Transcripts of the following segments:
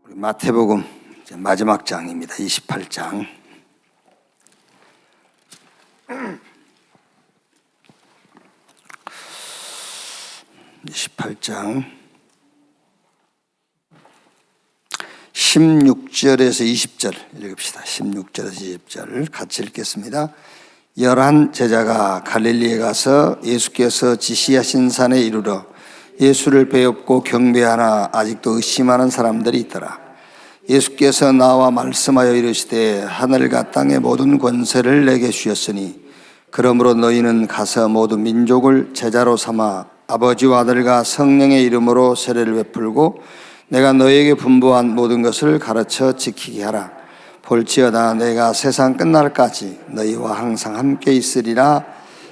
우리 마태복음 이제 마지막 장입니다. 28장. 28장 16절에서 20절 읽읍시다. 16절에서 20절 같이 읽겠습니다. 11 제자가 갈릴리에 가서 예수께서 지시하신 산에 이르러 예수를 배웁고 경배하나 아직도 의심하는 사람들이 있더라. 예수께서 나와 말씀하여 이르시되 하늘과 땅의 모든 권세를 내게 주셨으니 그러므로 너희는 가서 모든 민족을 제자로 삼아 아버지와 아들과 성령의 이름으로 세례를 베풀고 내가 너희에게 분부한 모든 것을 가르쳐 지키게 하라. 볼지어다 내가 세상 끝날까지 너희와 항상 함께 있으리라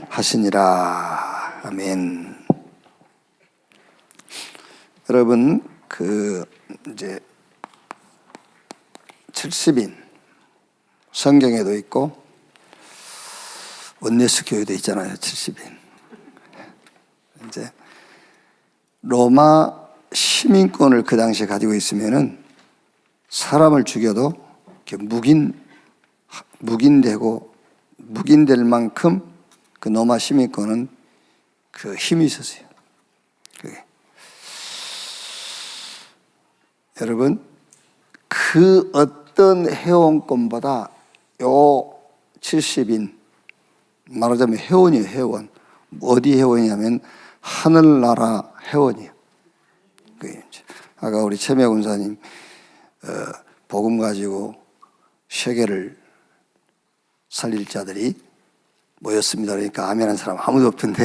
하시니라. 아멘. 여러분, 이제 70인 성경에도 있고 원네스 교회도 있잖아요. 70인. 이제 로마 시민권을 그 당시에 가지고 있으면은 사람을 죽여도 묵인될 만큼 그 로마 시민권은 그 힘이 있었어요. 그게. 여러분, 그 어떤 회원권보다 요 70인 말하자면 회원이에요. 회원. 어디 회원이냐면 하늘나라 회원이에요. 아까 우리 최미아 군사님 복음 가지고 세계를 살릴 자들이 모였습니다. 그러니까 아멘한 사람 아무도 없던데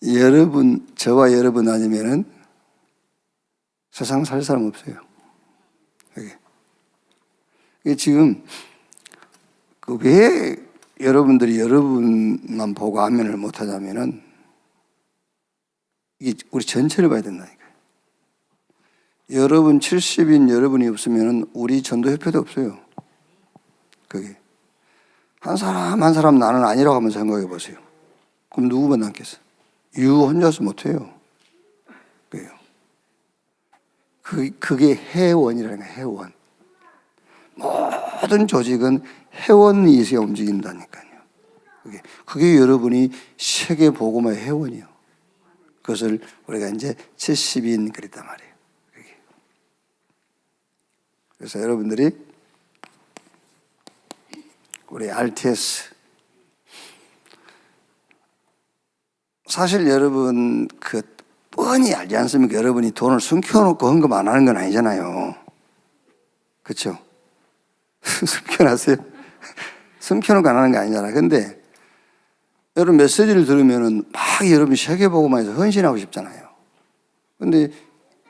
여러분, 저와 여러분 아니면은 세상 살 사람 없어요. 이게 지금 왜 여러분들이 여러분만 보고 아멘을 못하냐면은 이게 우리 전체를 봐야 된다니까요. 여러분 70인 여러분이 없으면은 우리 전도협회도 없어요. 그게 한 사람 나는 아니라고 한번 생각해 보세요. 그럼 누구만 남겠어? 유 혼자서 못해요. 그게요. 그게 회원이라는 거예요. 회원. 모든 조직은 회원이 있어야 움직인다니까요. 그게 여러분이 세계 복음의 회원이요. 그것을 우리가 이제 70인 그랬단 말이에요. 그래서 여러분들이 우리 RTS 사실 여러분 뻔히 알지 않습니까? 여러분이 돈을 숨겨놓고 헌금 안 하는 건 아니잖아요. 그렇죠? 숨겨놨어요? 숨겨놓고 안 하는 게 아니잖아요. 근데 여러분 메시지를 들으면은 막 여러분이 세계복음화해서 헌신하고 싶잖아요. 근데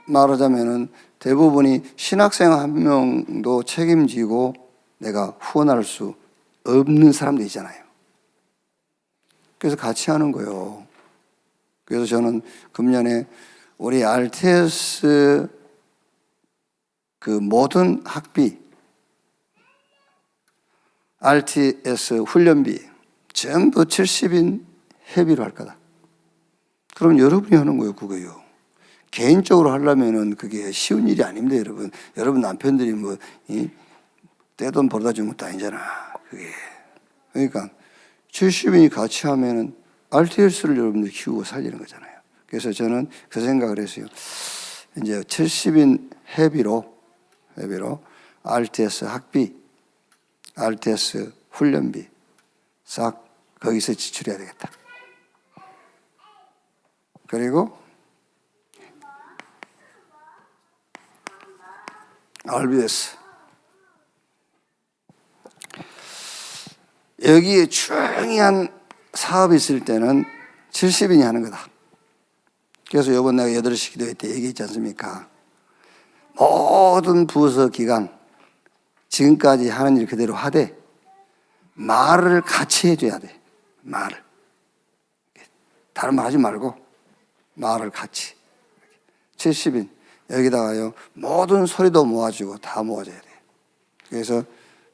말하자면은 대부분이 신학생 한 명도 책임지고 내가 후원할 수 없는 사람도 있잖아요. 그래서 같이 하는 거예요. 그래서 저는 금년에 우리 RTS 모든 학비, RTS 훈련비 전부 70인 회비로 할 거다. 그럼 여러분이 하는 거예요, 그거요. 개인적으로 하려면은 그게 쉬운 일이 아닙니다, 여러분. 여러분 남편들이 떼돈 벌어다 주는 것도 아니잖아, 그게. 그러니까 70인이 같이 하면은 RTS를 여러분들 키우고 살리는 거잖아요. 그래서 저는 그 생각을 했어요. 이제 70인 회비로 RTS 학비, RTS 훈련비 싹 거기서 지출해야 되겠다. 그리고 RBS 여기에 중요한 사업이 있을 때는 70인이 하는 거다. 그래서 이번 내가 8시 기도회 때 얘기했지 않습니까? 모든 부서 기관 지금까지 하는 일 그대로 하되 말을 같이 해줘야 돼. 말을. 다른 말 하지 말고 말을 같이. 70인 여기다가요 모든 소리도 모아주고 다 모아줘야 돼. 그래서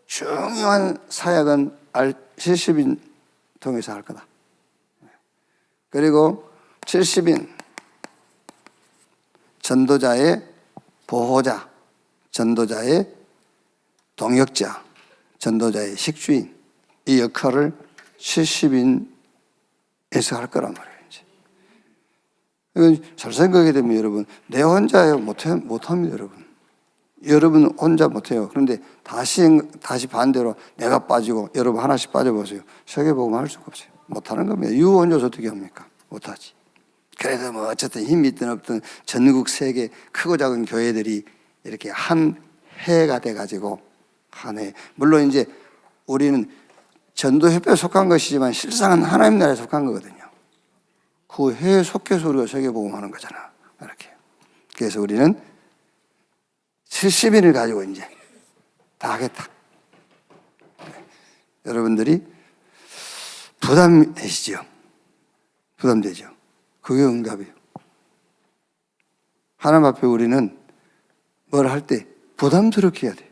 중요한 사역은 70인 통해서 할 거다. 그리고 70인 전도자의 보호자, 전도자의 동역자, 전도자의 식주인, 이 역할을 70인에서 할 거란 말이에요. 이제. 이건 잘 생각하게 되면 여러분, 내 혼자 못합니다, 여러분. 여러분 혼자 못해요. 그런데 다시 반대로 내가 빠지고 여러분 하나씩 빠져보세요. 세계복음 할 수가 없어요. 못하는 겁니다. 유 혼자서 어떻게 합니까? 못하지. 그래도 뭐 어쨌든 힘이 있든 없든 전국 세계 크고 작은 교회들이 이렇게 한 해가 돼가지고 한 해. 물론 이제 우리는 전도협회에 속한 것이지만 실상은 하나님 나라에 속한 거거든요. 그 해에 속해서 우리가 세계복음 하는 거잖아. 이렇게. 그래서 우리는 70인을 가지고 이제 다 하겠다. 네. 여러분들이 부담되시죠? 부담되죠? 그게 응답이에요. 하나님 앞에 우리는 뭘 할 때 부담스럽게 해야 돼.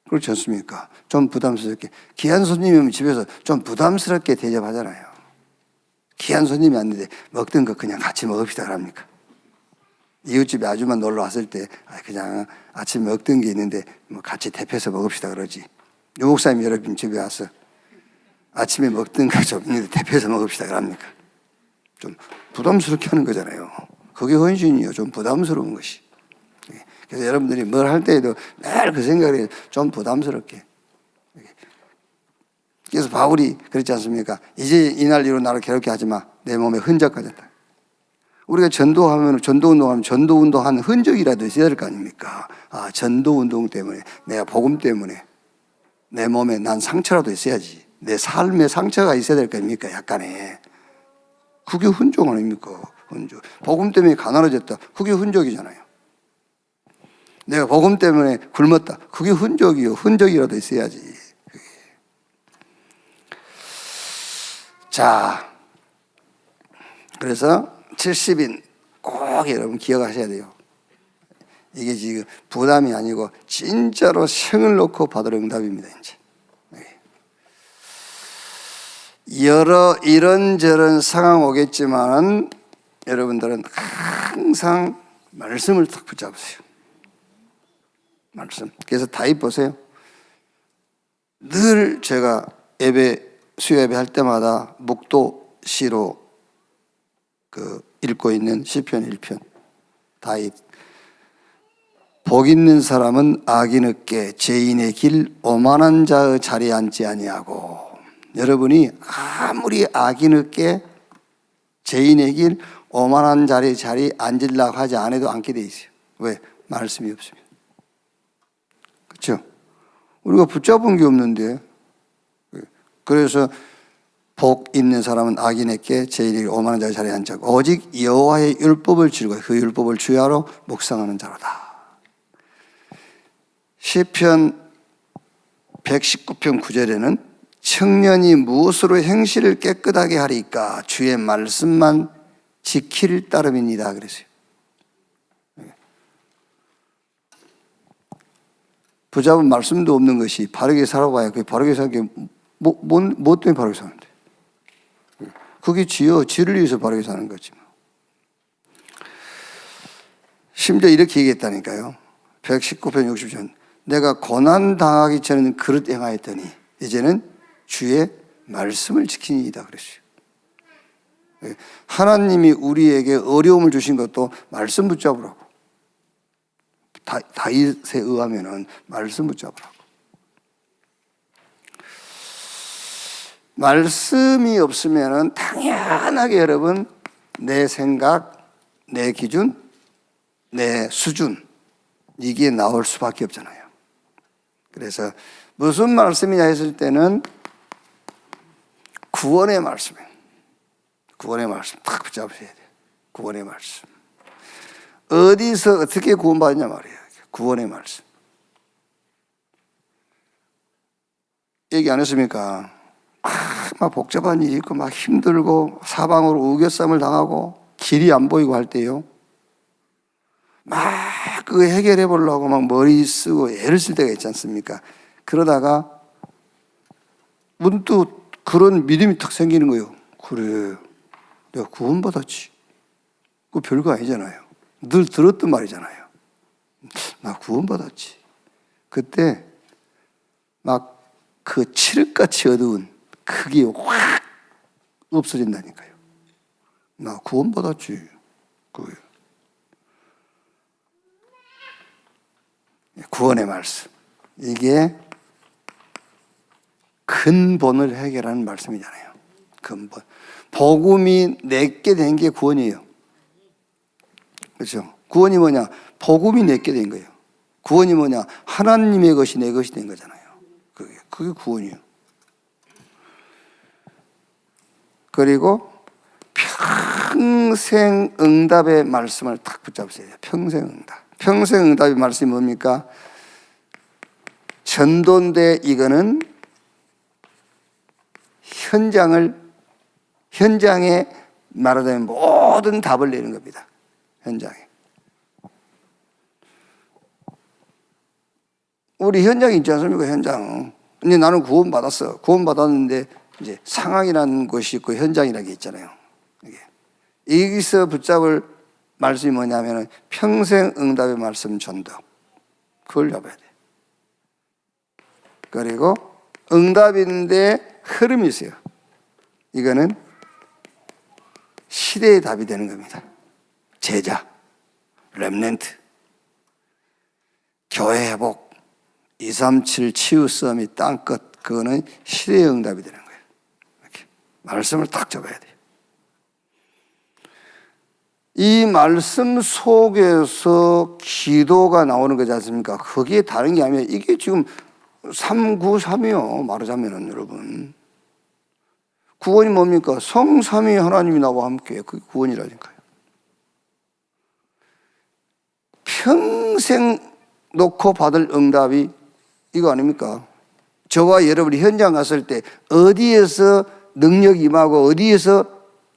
그렇지 않습니까? 좀 부담스럽게. 귀한 손님이면 집에서 좀 부담스럽게 대접하잖아요. 귀한 손님이 왔는데 먹던 거 그냥 같이 먹읍시다 그럽니까? 이웃집에 아줌마 놀러 왔을 때 그냥 아침에 먹던 게 있는데 뭐 같이 대표해서 먹읍시다 그러지. 유목사님 여러분 집에 와서 아침에 먹던 거 좀 있는데 대표해서 먹읍시다 그럽니까? 좀 부담스럽게 하는 거잖아요. 그게 헌신이에요. 좀 부담스러운 것이. 그래서 여러분들이 뭘 할 때에도 매일 그 생각을 해요. 좀 부담스럽게. 그래서 바울이 그랬지 않습니까? 이제 이날 이로 나를 괴롭게 하지 마. 내 몸에 흔적 가졌다. 우리가 전도하면, 전도운동하면 전도운동한 흔적이라도 있어야 될 거 아닙니까? 아, 전도운동 때문에, 내가 복음 때문에 내 몸에 난 상처라도 있어야지. 내 삶에 상처가 있어야 될 거 아닙니까? 약간의. 그게 흔적 아닙니까? 흔적. 복음 때문에 가난해졌다. 그게 흔적이잖아요. 내가 복음 때문에 굶었다. 그게 흔적이요. 흔적이라도 있어야지. 그게. 자, 그래서 70인 꼭 여러분 기억하셔야 돼요. 이게 지금 부담이 아니고 진짜로 생을 놓고 받을 응답입니다. 이제. 여러 이런저런 상황 오겠지만 여러분들은 항상 말씀을 딱 붙잡으세요. 말씀. 그래서 다윗 보세요. 늘 제가 수요 예배 할 때마다 묵도시로 읽고 있는 시편 1편. 다윗. 복 있는 사람은 악인 없게 죄인의 길 오만한 자의 자리에 앉지 아니하고. 여러분이 아무리 악인 없게 죄인의 길 오만한 자리에 앉으려고 하지 않아도 앉게 돼 있어요. 왜? 말씀이 없으면. 그렇죠? 우리가 붙잡은 게 없는데. 그래서 복 있는 사람은 악인에게 죄인에게 오만한 자의 자리에 앉지 않고 오직 여호와의 율법을 지르고 그 율법을 주야로 묵상하는 자로다. 시편 119편 9절에는 청년이 무엇으로 행실을 깨끗하게 하리까 주의 말씀만 지킬 따름입니다 그랬어요. 붙잡은 말씀도 없는 것이 바르게 살아봐야 그게 바르게 사는 게 뭐 때문에 바르게 사는데? 그게 지를 위해서 바르게 사는 거지. 심지어 이렇게 얘기했다니까요. 119편 60절. 내가 고난 당하기 전에는 그릇 행하였더니 이제는 주의 말씀을 지키니이다 그랬어요. 하나님이 우리에게 어려움을 주신 것도 말씀 붙잡으라고. 다윗에 의하면은 말씀 붙잡으라고. 말씀이 없으면은 당연하게 여러분 내 생각, 내 기준, 내 수준 이게 나올 수밖에 없잖아요. 그래서 무슨 말씀이냐 했을 때는 구원의 말씀이에요. 구원의 말씀 딱 붙잡으셔야 돼요. 구원의 말씀. 어디서 어떻게 구원받냐 말이에요. 구원의 말씀. 얘기 안 했습니까? 막 복잡한 일이 있고 막 힘들고 사방으로 우겨쌈을 당하고 길이 안 보이고 할 때요. 막 그거 해결해 보려고 막 머리 쓰고 애를 쓸 때가 있지 않습니까? 그러다가 문득 그런 믿음이 탁 생기는 거예요. 그래, 내가 구원받았지. 그거 별거 아니잖아요. 늘 들었던 말이잖아요. 나 구원받았지. 그때 막 그 칠흑같이 어두운 그게 확 없어진다니까요. 나 구원받았지. 그거예요. 구원의 말씀. 이게 근본을 해결하는 말씀이잖아요. 근본. 복음이 내게 된 게 구원이에요. 그렇죠? 구원이 뭐냐? 복음이 내게 된 거예요. 구원이 뭐냐? 하나님의 것이 내 것이 된 거잖아요. 그게 구원이에요. 그리고 평생 응답의 말씀을 딱 붙잡으셔야 돼요. 평생 응답. 평생 응답의 말씀이 뭡니까? 전도인데 이거는 현장에 말하자면 모든 답을 내는 겁니다. 현장에. 우리 현장이 있지 않습니까? 현장. 근데 나는 구원받았어. 구원받았는데 이제 상황이라는 것이 있고 현장이라는 게 있잖아요. 여기서 붙잡을 말씀이 뭐냐면은 평생 응답의 말씀 전도. 그걸 잡아야 돼. 그리고 응답인데 흐름이 있어요. 이거는 시대의 답이 되는 겁니다. 제자, 렘넌트, 교회 회복, 237 치유 싸움이 땅끝, 그거는 시대의 응답이 되는 거예요. 이렇게 말씀을 딱 잡아야 돼요. 이 말씀 속에서 기도가 나오는 거지 않습니까? 그게 다른 게 아니라 이게 지금 393이요. 말하자면은 여러분. 구원이 뭡니까? 성삼위 하나님이 나와 함께. 그게 구원이라니까요. 평생 놓고 받을 응답이 이거 아닙니까? 저와 여러분이 현장 갔을 때 어디에서 능력이 임하고 어디에서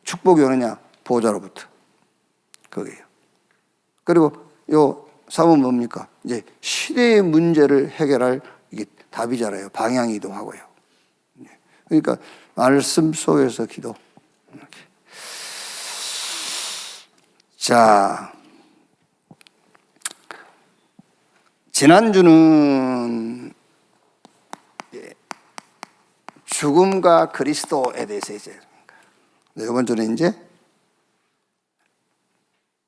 축복이 오느냐? 보좌로부터. 그게요. 그리고 요 3은 뭡니까? 이제 시대의 문제를 해결할 이게 답이잖아요. 방향이도 하고요. 그러니까 말씀 속에서 기도. 이렇게. 자, 지난주는 죽음과 그리스도에 대해서 했습니다. 이번 주는 이제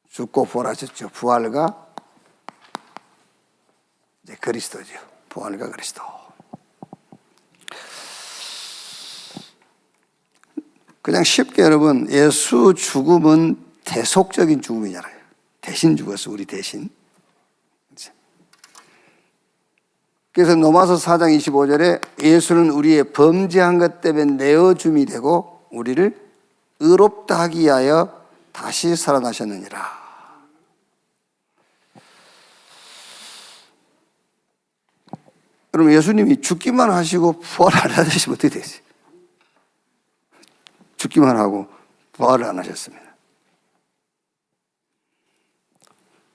죽고 부활하셨죠. 부활과 이제 그리스도죠. 부활과 그리스도. 그냥 쉽게 여러분, 예수 죽음은 대속적인 죽음이잖아요. 대신 죽었어, 우리 대신. 그래서 로마서 4장 25절에 예수는 우리의 범죄한 것 때문에 내어줌이 되고 우리를 의롭다 하기 위하여 다시 살아나셨느니라. 그럼 예수님이 죽기만 하시고 부활 안 하시면 어떻게 되지? 죽기만 하고 부활을 안 하셨습니다.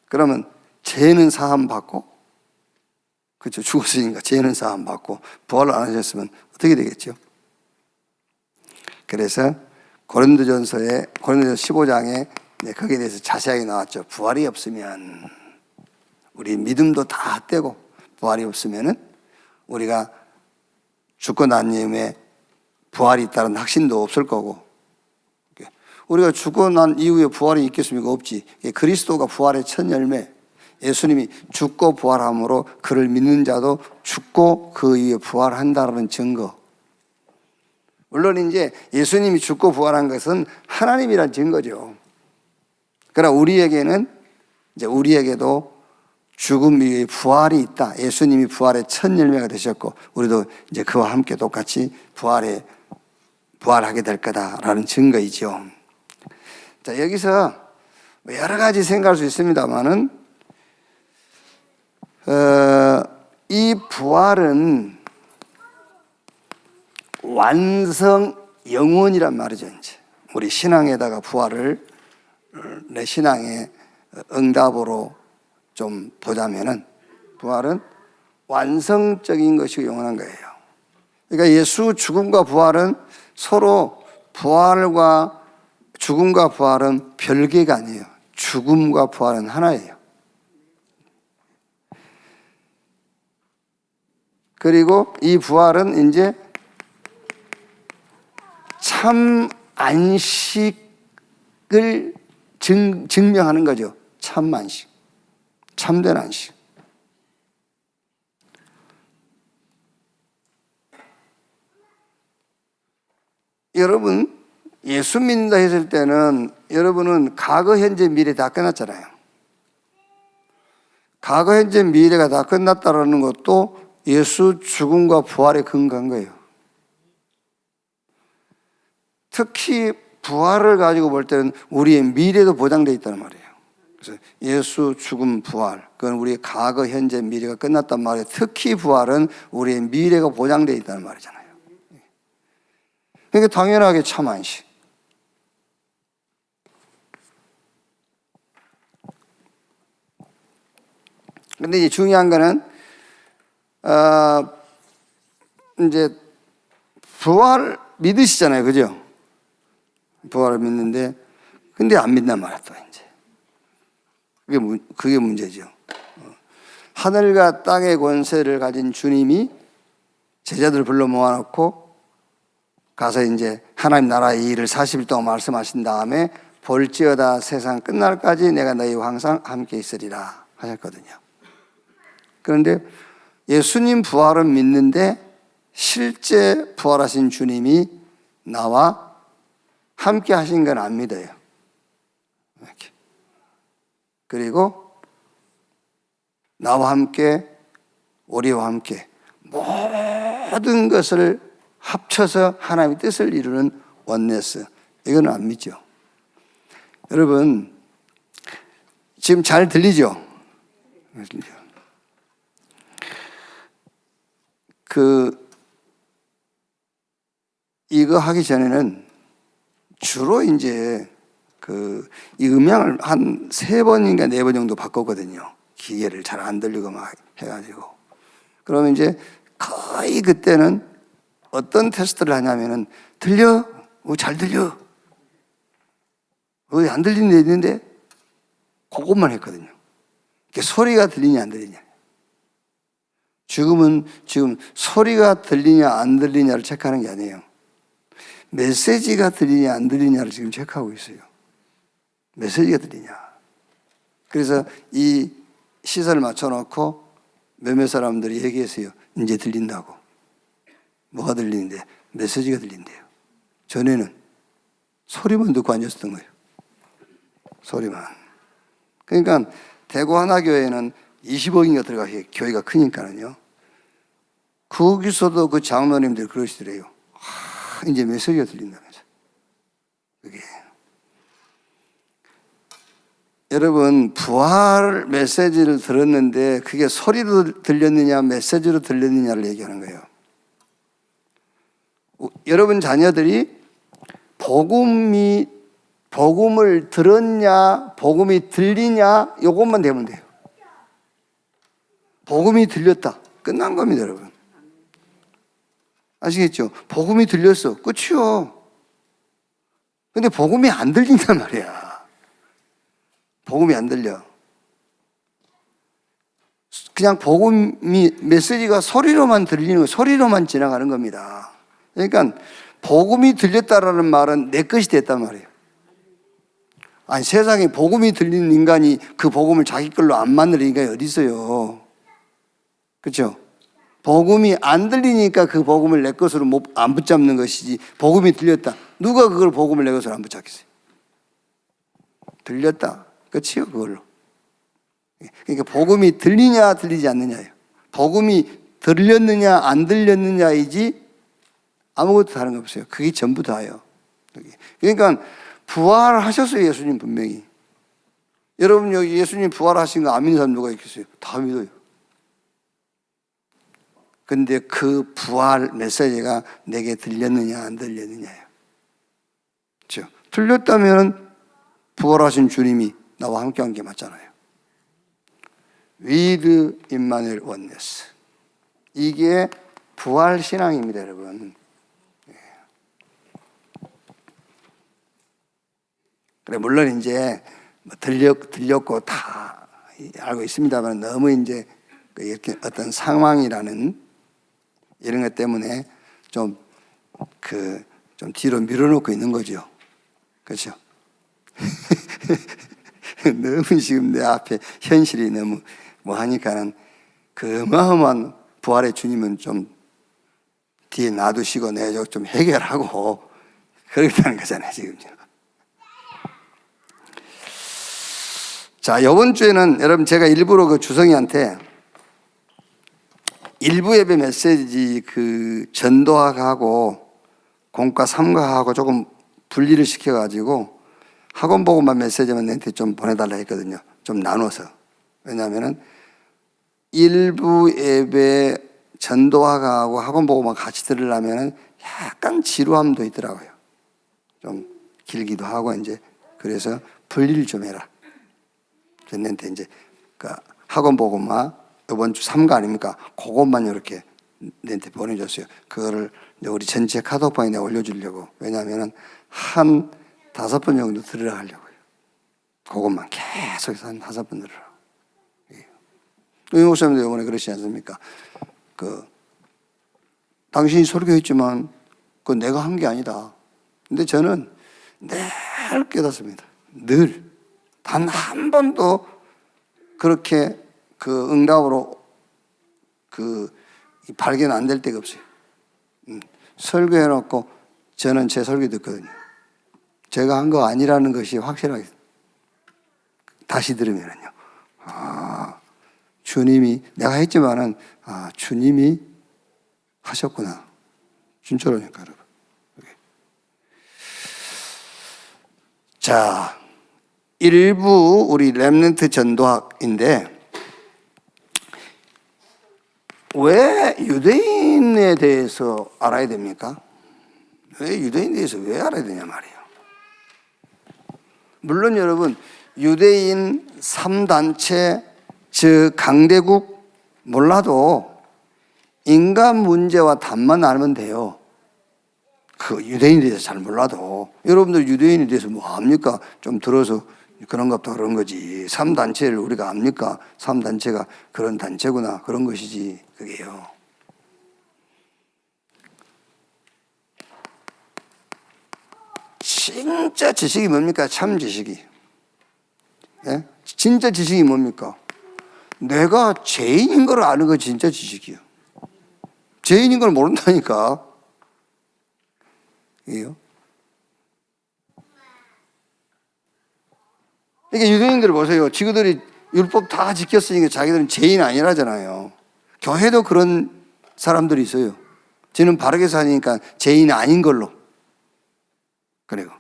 그러면 죄는 사함 받고, 그렇죠? 죽었으니까 죄는 사함 받고 부활을 안 하셨으면 어떻게 되겠죠? 그래서 고린도전서 15장에 거기에 대해서 자세하게 나왔죠. 부활이 없으면 우리 믿음도 다 헛되고 부활이 없으면은 우리가 죽고 난 이후에 부활이 있다는 확신도 없을 거고, 우리가 죽고 난 이후에 부활이 있겠습니까? 없지. 그리스도가 부활의 첫 열매, 예수님이 죽고 부활함으로 그를 믿는 자도 죽고 그 이후에 부활한다는 증거. 물론 이제 예수님이 죽고 부활한 것은 하나님이란 증거죠. 그러나 우리에게는 이제 우리에게도 죽음 이후에 부활이 있다. 예수님이 부활의 첫 열매가 되셨고 우리도 이제 그와 함께 똑같이 부활하게 될 거다라는 증거이죠. 자, 여기서 여러 가지 생각할 수 있습니다만은 이 부활은 완성 영원이란 말이죠. 이제 우리 신앙에다가 부활을 내 신앙의 응답으로 좀 보자면은 부활은 완성적인 것이고 영원한 거예요. 그러니까 예수 죽음과 부활은 서로 죽음과 부활은 별개가 아니에요. 죽음과 부활은 하나예요. 그리고 이 부활은 이제 참 안식을 증명하는 거죠. 참 안식, 참된 안식. 여러분, 예수 믿는다 했을 때는 여러분은 과거, 현재, 미래 다 끝났잖아요. 과거, 현재, 미래가 다 끝났다라는 것도 예수 죽음과 부활에 근거한 거예요. 특히 부활을 가지고 볼 때는 우리의 미래도 보장되어 있다는 말이에요. 그래서 예수 죽음 부활, 그건 우리의 과거, 현재, 미래가 끝났단 말이에요. 특히 부활은 우리의 미래가 보장되어 있다는 말이잖아요. 그러니까 당연하게 참 안식. 근데 이제 중요한 거는 이제 부활 믿으시잖아요, 그죠? 부활을 믿는데, 근데 안 믿단 말이야, 또 이제. 그게 문제죠. 하늘과 땅의 권세를 가진 주님이 제자들을 불러 모아놓고 가서 이제 하나님 나라의 일을 40일 동안 말씀하신 다음에 볼지어다 세상 끝날까지 내가 너희와 항상 함께 있으리라 하셨거든요. 그런데 예수님 부활은 믿는데 실제 부활하신 주님이 나와 함께 하신 건 안 믿어요. 이렇게. 그리고 나와 함께, 우리와 함께 모든 것을 합쳐서 하나님의 뜻을 이루는 원네스, 이건 안 믿죠. 여러분, 지금 잘 들리죠? 이거 하기 전에는 주로 이제 이 음향을 한 3번인가 4번 정도 바꿨거든요. 기계를 잘 안 들리고 막 해가지고. 그러면 이제 거의 그때는 어떤 테스트를 하냐면은, 들려? 잘 들려? 왜 안 들리는 데 있는데? 그것만 했거든요. 소리가 들리냐 안 들리냐. 지금 소리가 들리냐 안 들리냐를 체크하는 게 아니에요. 메시지가 들리냐 안 들리냐를 지금 체크하고 있어요. 메시지가 들리냐. 그래서 이 시설을 맞춰놓고 몇몇 사람들이 얘기했어요. 이제 들린다고. 뭐가 들리는데? 메시지가 들린대요. 전에는 소리만 듣고 앉았었던 거예요. 소리만. 그러니까 대구 하나교회는 20억인가 들어가 교회가 크니까는요. 거기서도 그 장로님들이 그러시더래요. 이제 메시지가 들린다면서. 그게. 여러분, 부활 메시지를 들었는데 그게 소리로 들렸느냐 메시지로 들렸느냐를 얘기하는 거예요. 여러분 자녀들이 복음을 들었냐 복음이 들리냐 이것만 되면 돼요. 복음이 들렸다, 끝난 겁니다, 여러분. 아시겠죠? 복음이 들렸어, 끝이요. 근데 복음이 안 들린단 말이야. 복음이 안 들려. 그냥 복음이, 메시지가 소리로만 들리는 거, 소리로만 지나가는 겁니다. 그러니까 복음이 들렸다라는 말은 내 것이 됐단 말이에요. 아니, 세상에 복음이 들리는 인간이 그 복음을 자기 걸로 안 만들 인간이 어디 있어요? 그렇죠? 복음이 안 들리니까 그 복음을 내 것으로 안 붙잡는 것이지, 복음이 들렸다, 누가 그걸 복음을 내 것으로 안 붙잡겠어요? 들렸다, 끝이요, 그걸로. 그러니까 복음이 들리냐 들리지 않느냐예요. 복음이 들렸느냐 안 들렸느냐이지 아무것도 다른 거 없어요. 그게 전부 다예요. 그러니까 부활하셨어요, 예수님 분명히. 여러분 여기 예수님 부활하신 거 안 믿는 사람 누가 있겠어요? 다 믿어요. 근데 그 부활 메시지가 내게 들렸느냐 안 들렸느냐예요. 그렇죠? 들렸다면 부활하신 주님이 나와 함께 한 게 맞잖아요. With Immanuel Oneness. 이게 부활 신앙입니다, 여러분. 그래, 물론 이제 들렸고 다 알고 있습니다만 너무 이제 이렇게 어떤 상황이라는 이런 것 때문에 좀 뒤로 밀어놓고 있는 거죠. 그렇죠? 너무 지금 내 앞에 현실이 너무 뭐 하니까는 그 어마어마한 부활의 주님은 좀 뒤에 놔두시고 내가 좀 해결하고 그러겠다는 거잖아요, 지금요. 자, 이번 주에는 여러분 제가 일부러 그 주성이한테 일부 예배 메시지 그 전도학하고 공과 삼가하고 조금 분리를 시켜가지고 학원 보고만 메시지만 내한테 좀 보내달라 했거든요. 좀 나눠서. 왜냐하면은 일부 예배 전도학하고 학원 보고만 같이 들으려면은 약간 지루함도 있더라고요. 좀 길기도 하고 이제 그래서 분리를 좀 해라. 그랬는데 이제 그 학원 보고만 이번 주 3가 아닙니까? 그것만 이렇게 내한테 보내줬어요. 그거를 우리 전체 카톡방에 내가 올려주려고. 왜냐하면은 한 5번 정도 들으라 하려고요. 그것만 계속해서 한 5번 들으라고. 이 목사님도 이번에 그러시지 않습니까? 당신이 설교했지만 그건 내가 한 게 아니다. 근데 저는 늘 깨닫습니다. 늘. 단 한 번도 그렇게 그 응답으로 발견 안 될 때가 없어요. 설교해놓고 저는 제 설교 듣거든요. 제가 한 거 아니라는 것이 확실하게 다시 들으면은요. 주님이 내가 했지만은 주님이 하셨구나. 진짜로니까 여러분. 자, 일부 우리 렘넌트 전도학인데 왜 유대인에 대해서 알아야 됩니까? 왜 유대인에 대해서 왜 알아야 되냐 말이에요. 물론 여러분 유대인 3단체 즉 강대국 몰라도 인간 문제와 답만 알면 돼요. 그 유대인에 대해서 잘 몰라도 여러분들 유대인에 대해서 뭐 압니까? 좀 들어서 그런 것도 그런 거지. 3단체를 우리가 압니까? 3단체가 그런 단체구나 그런 것이지 그게요. 진짜 지식이 뭡니까? 참 지식이. 예? 진짜 지식이 뭡니까? 내가 죄인인 걸 아는 거 진짜 지식이요. 죄인인 걸 모른다니까. 이게요. 이게 유대인들 보세요. 지구들이 율법 다 지켰으니까 자기들은 죄인 아니라잖아요. 교회도 그런 사람들이 있어요. 쟤는 바르게 사니까 죄인 아닌 걸로. 그래요.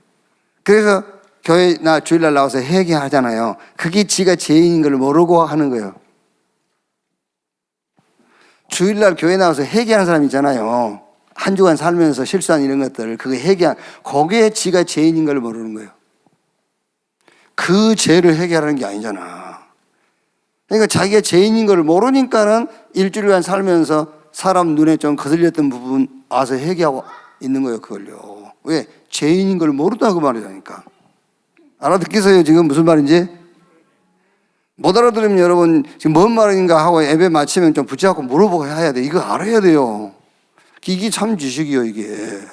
그래서 교회나 주일날 나와서 회개하잖아요. 그게 지가 죄인인 걸 모르고 하는 거예요. 주일날 교회 나와서 회개하는 사람 있잖아요. 한 주간 살면서 실수한 이런 것들을 거기에 지가 죄인인 걸 모르는 거예요. 그 죄를 회개하는 게 아니잖아. 그러니까 자기가 죄인인 걸 모르니까는 일주일간 살면서 사람 눈에 좀 거슬렸던 부분 와서 회개하고 있는 거예요, 그걸요. 왜? 죄인인 걸 모른다고 말이라니까. 알아듣겠어요, 지금 무슨 말인지? 못 알아들으면 여러분 지금 뭔 말인가 하고 예배 마치면 좀 붙잡고 물어보고 해야 돼. 이거 알아야 돼요. 이게 참 지식이요, 이게.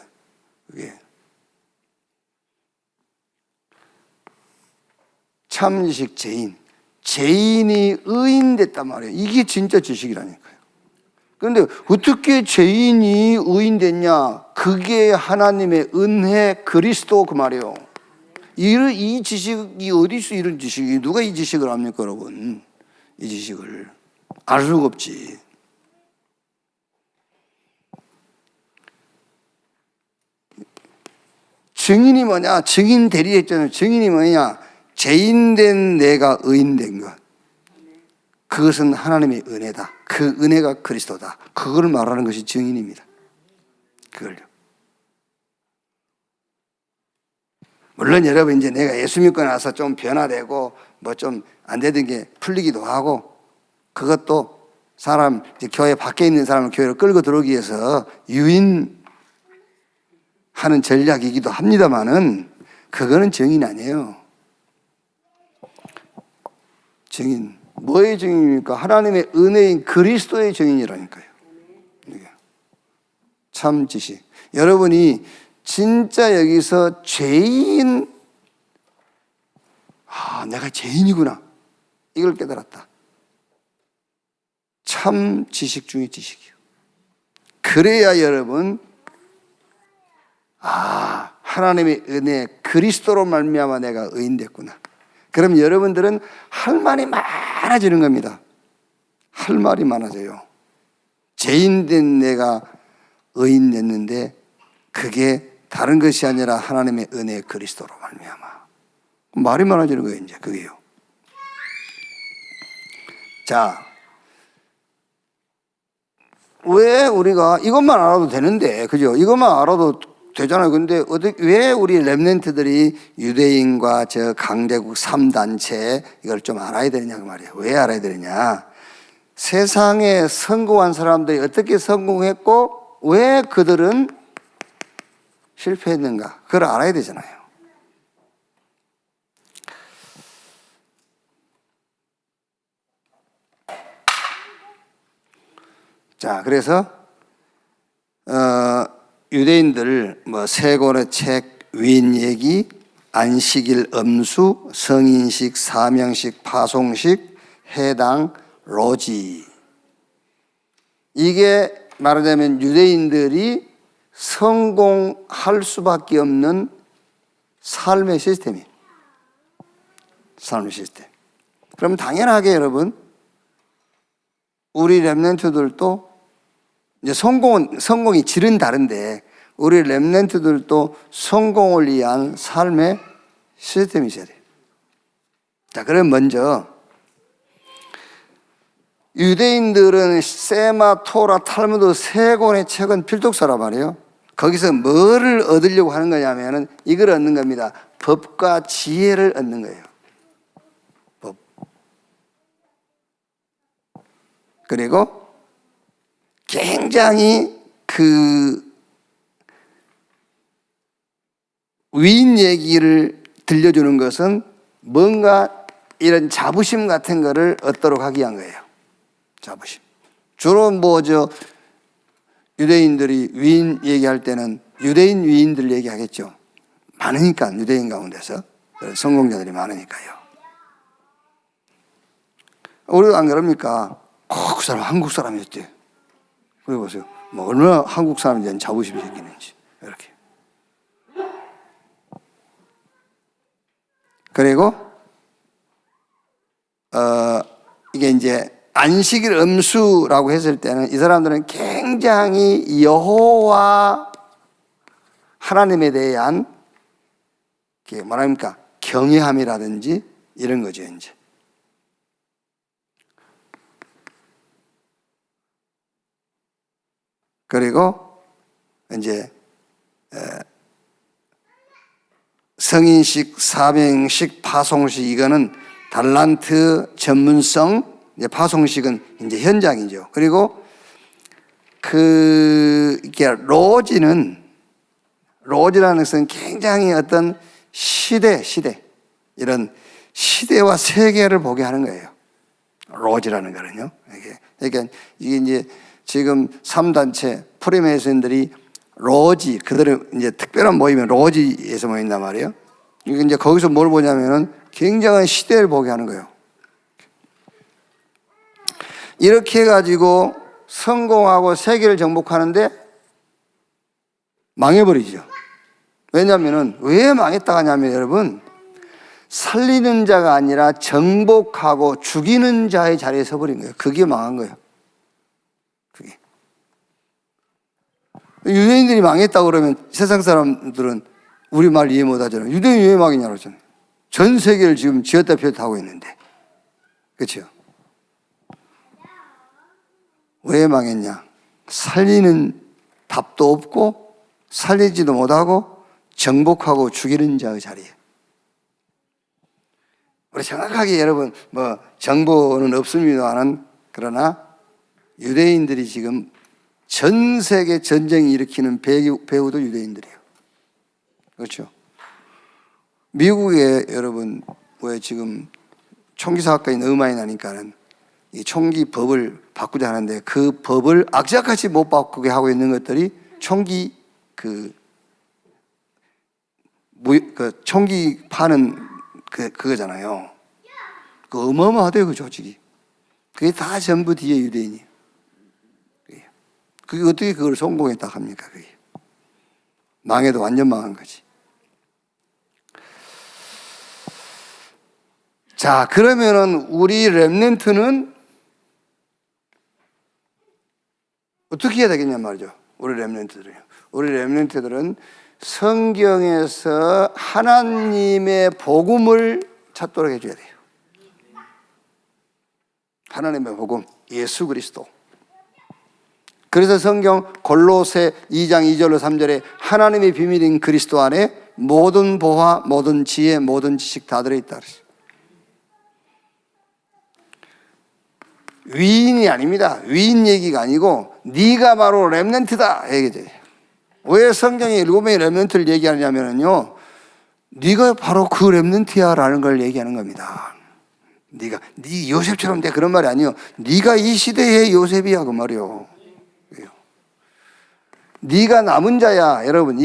참 지식 죄인. 죄인이 의인 됐단 말이에요. 이게 진짜 지식이라니까요. 그런데 어떻게 죄인이 의인 됐냐? 그게 하나님의 은혜 그리스도 그 말이에요. 이 지식이 어디서 이런 지식이 누가 이 지식을 압니까, 여러분? 이 지식을 알 수가 없지. 증인이 뭐냐? 증인 대리했잖아요. 증인이 뭐냐? 죄인된 내가 의인된 것. 그것은 하나님의 은혜다. 그 은혜가 그리스도다. 그걸 말하는 것이 증인입니다. 그걸요. 물론 여러분 이제 내가 예수 믿고 나서 좀 변화되고 뭐 좀 안 되던 게 풀리기도 하고 그것도 사람 이제 교회 밖에 있는 사람을 교회로 끌고 들어오기 위해서 유인하는 전략이기도 합니다만은 그거는 증인 아니에요. 증인. 뭐의 증인입니까? 하나님의 은혜인 그리스도의 증인이라니까요. 이게 참 지식. 여러분이 진짜 여기서 죄인, 내가 죄인이구나, 이걸 깨달았다. 참 지식 중의 지식이요. 그래야 여러분, 하나님의 은혜 그리스도로 말미암아 내가 의인 됐구나. 그럼 여러분들은 할 말이 많아지는 겁니다. 할 말이 많아져요. 죄인 된 내가 의인 됐는데 그게 다른 것이 아니라 하나님의 은혜 그리스도로 말미암아. 말이 많아지는 거예요, 이제 그게요. 자, 왜 우리가 이것만 알아도 되는데, 그죠? 이것만 알아도 되잖아요. 근데 왜 우리 렘넌트들이 유대인과 저 강대국 3단체 이걸 좀 알아야 되느냐 그 말이에요. 왜 알아야 되느냐? 세상에 성공한 사람들이 어떻게 성공했고 왜 그들은 실패했는가? 그걸 알아야 되잖아요. 자, 그래서 유대인들 세 권의 책, 위인 얘기, 안식일 엄수, 성인식, 사명식, 파송식, 해당, 로지. 이게 말하자면 유대인들이 성공할 수밖에 없는 삶의 시스템이에요. 삶의 시스템. 그럼 당연하게 여러분, 우리 렘넌트들도 이제 성공이 질은 다른데 우리 렘넌트들도 성공을 위한 삶의 시스템이 있어야 돼요. 자, 그럼 먼저 유대인들은 세마, 토라, 탈무드 세 권의 책은 필독서란 말이에요. 거기서 뭐를 얻으려고 하는 거냐면은 이걸 얻는 겁니다. 법과 지혜를 얻는 거예요. 법. 그리고 굉장히 그 위인 얘기를 들려주는 것은 뭔가 이런 자부심 같은 거를 얻도록 하기 위한 거예요. 자부심. 주로 유대인들이 위인 얘기할 때는 유대인 위인들 얘기하겠죠. 많으니까, 유대인 가운데서 성공자들이 많으니까요. 우리도 안 그럽니까? 그 사람 한국 사람이었대. 그래 보세요. 얼마나 한국 사람에 대한 자부심이 생기는지. 이렇게. 그리고 이게 이제 안식일 엄수라고 했을 때는 이 사람들은 굉장히 여호와 하나님에 대한 뭐랍니까? 경외함이라든지 이런 거죠, 이제. 그리고 이제 성인식, 사명식, 파송식, 이거는 달란트 전문성, 이제 파송식은 이제 현장이죠. 그리고 이게 로지라는 것은 굉장히 어떤 시대, 이런 시대와 세계를 보게 하는 거예요. 로지라는 거는요. 그러니까 이게 이제 지금 3단체 프리메이슨들이 로지, 그들은 이제 특별한 모임은 로지에서 모인단 말이에요. 이게 이제 거기서 뭘 보냐면은 굉장한 시대를 보게 하는 거예요. 이렇게 해가지고 성공하고 세계를 정복하는데 망해버리죠. 왜냐면은 왜 망했다 하냐면 여러분, 살리는 자가 아니라 정복하고 죽이는 자의 자리에 서버린 거예요. 그게 망한 거예요. 그게. 유대인들이 망했다고 그러면 세상 사람들은 우리 말 이해 못 하잖아요. 유대인이 왜 망했냐고 그러잖아요. 전 세계를 지금 쥐었다 폈다 하고 있는데. 그렇죠? 왜 망했냐? 살리는 답도 없고 살리지도 못하고 정복하고 죽이는 자의 자리에. 우리 정확하게 여러분 정보는 없습니다만, 그러나 유대인들이 지금 전 세계 전쟁 일으키는 배우도 유대인들이에요. 그렇죠? 미국에 여러분 왜 지금 총기 사업까지 너무 많이 나니까는 이 총기 법을 바꾸자 하는데 그 법을 악착같이 못 바꾸게 하고 있는 것들이 총기 총기 파는 그거잖아요. 그 어마어마하대요, 그 조직이. 그게 다 전부 뒤에 유대인이에요. 그게 어떻게 그걸 성공했다 합니까? 그게 망해도 완전 망한 거지. 자, 그러면은 우리 렘넌트는 어떻게 해야 되겠냐 말이죠. 우리 렘넌트들은 성경에서 하나님의 복음을 찾도록 해줘야 돼요. 하나님의 복음, 예수 그리스도. 그래서 성경 골로새 2장 2절로 3절에 하나님의 비밀인 그리스도 안에 모든 보화, 모든 지혜, 모든 지식 다 들어있다. 위인이 아닙니다. 위인 얘기가 아니고 네가 바로 렘넌트다 얘기돼요. 왜 성경에 7명의 렘넌트를 얘기하냐면요, 네가 바로 그 렘넌트야 라는 걸 얘기하는 겁니다. 네 요셉처럼 돼, 그런 말이 아니에요. 네가 이 시대의 요셉이야, 그 말이요. 네가 남은 자야. 여러분,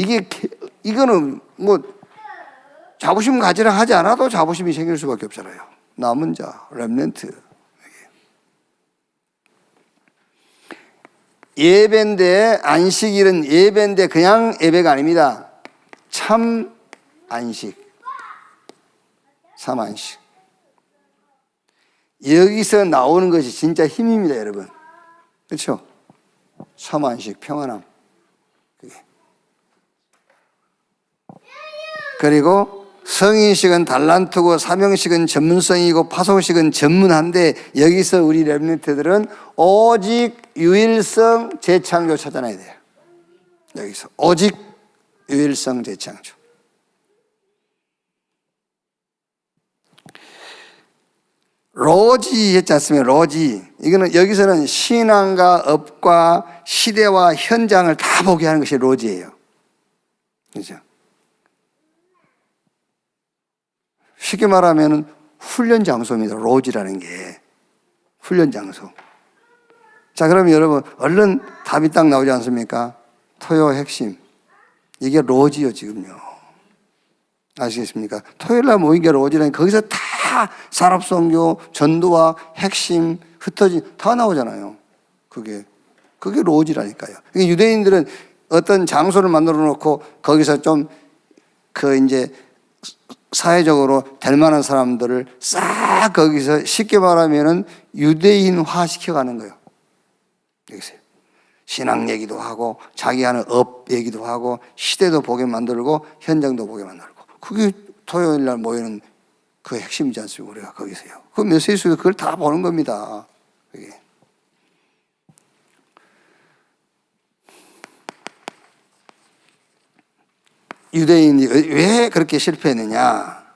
이거는 뭐 자부심 가지라 하지 않아도 자부심이 생길 수밖에 없잖아요. 남은 자, 렘넌트. 예배인데, 안식일은 예배인데 그냥 예배가 아닙니다. 참 안식. 참 안식. 여기서 나오는 것이 진짜 힘입니다, 여러분. 그렇죠? 참 안식, 평안함. 그게. 그리고 성인식은 달란트고 사명식은 전문성이고 파송식은 전문한데 여기서 우리 렘넌트들은 오직 유일성 재창조 찾아내야 돼요. 여기서 오직 유일성 재창조. 로지 했지 않습니까? 로지. 이거는 여기서는 신앙과 업과 시대와 현장을 다 보게 하는 것이 로지예요. 그렇죠? 쉽게 말하면 훈련 장소입니다. 로지라는 게 훈련 장소. 자, 그러면 여러분 얼른 답이 딱 나오지 않습니까? 토요 핵심. 이게 로지요, 지금요. 아시겠습니까? 토요일날 모인 게 로지라니 거기서 다 산업선교, 전도와 핵심, 흩어진 다 나오잖아요. 그게 로지라니까요. 유대인들은 어떤 장소를 만들어 놓고 거기서 좀 이제 사회적으로 될 만한 사람들을 싹 거기서 쉽게 말하면은 유대인화 시켜가는 거예요. 여기서 신앙 얘기도 하고 자기 하는 업 얘기도 하고 시대도 보게 만들고 현장도 보게 만들고 그게 토요일 날 모이는 그 핵심이지 않습니까? 우리가 거기서요. 그 메시지 속에 그걸 다 보는 겁니다. 그게. 유대인이 왜 그렇게 실패했느냐?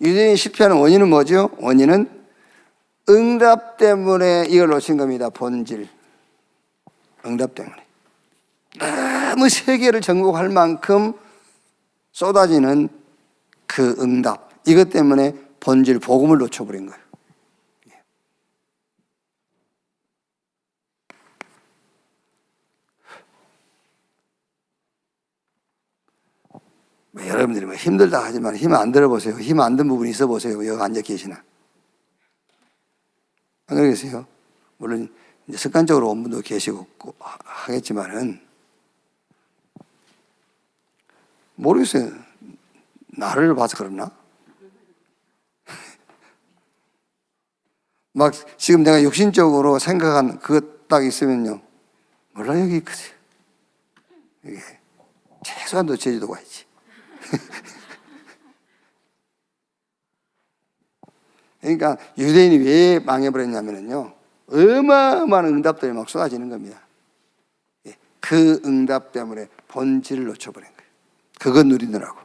유대인이 실패하는 원인은 뭐죠? 원인은 응답 때문에 이걸 놓친 겁니다. 본질. 응답 때문에. 너무 세계를 정복할 만큼 쏟아지는 그 응답. 이것 때문에 본질, 복음을 놓쳐버린 거예요. 여러분들이 뭐 힘들다 하지만 힘 안 들어보세요. 힘 안 든 부분이 있어 보세요. 여기 앉아 계시나. 안 그러겠어요? 물론 이제 습관적으로 온 분도 계시고 하겠지만은 모르겠어요. 나를 봐서 그러나? 막 지금 내가 육신적으로 생각한 그것 딱 있으면요. 몰라, 여기 있거든. 이게 최소한도 제주도 가야지. 그러니까 유대인이 왜 망해버렸냐면요. 어마어마한 응답들이 막 쏟아지는 겁니다. 그 응답 때문에 본질을 놓쳐버린 거예요. 그거 누리느라고.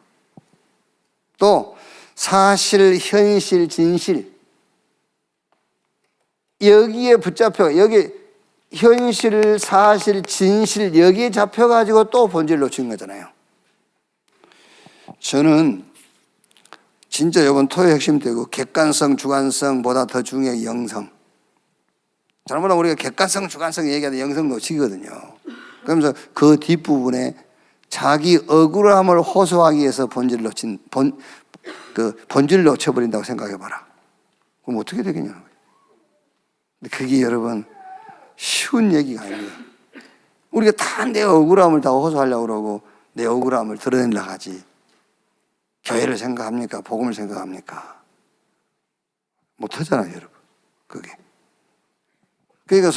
또 사실, 현실, 진실 여기에 붙잡혀, 여기 현실, 사실, 진실 여기에 잡혀가지고 또 본질을 놓친 거잖아요. 저는 진짜 이번 토요일 핵심 되고 객관성, 주관성보다 더 중요한 영성. 잘못하면 우리가 객관성, 주관성 얘기하다 영성 놓치거든요. 그러면서 그 뒷부분에 자기 억울함을 호소하기 위해서 본질을 놓쳐버린다고 생각해봐라. 그럼 어떻게 되겠냐는 거예요. 근데 그게 여러분 쉬운 얘기가 아니에요. 우리가 다 내 억울함을 다 호소하려고 그러고 내 억울함을 드러내려고 하지. 교회를 생각합니까? 복음을 생각합니까? 못하잖아요, 여러분. 그게. 그러니까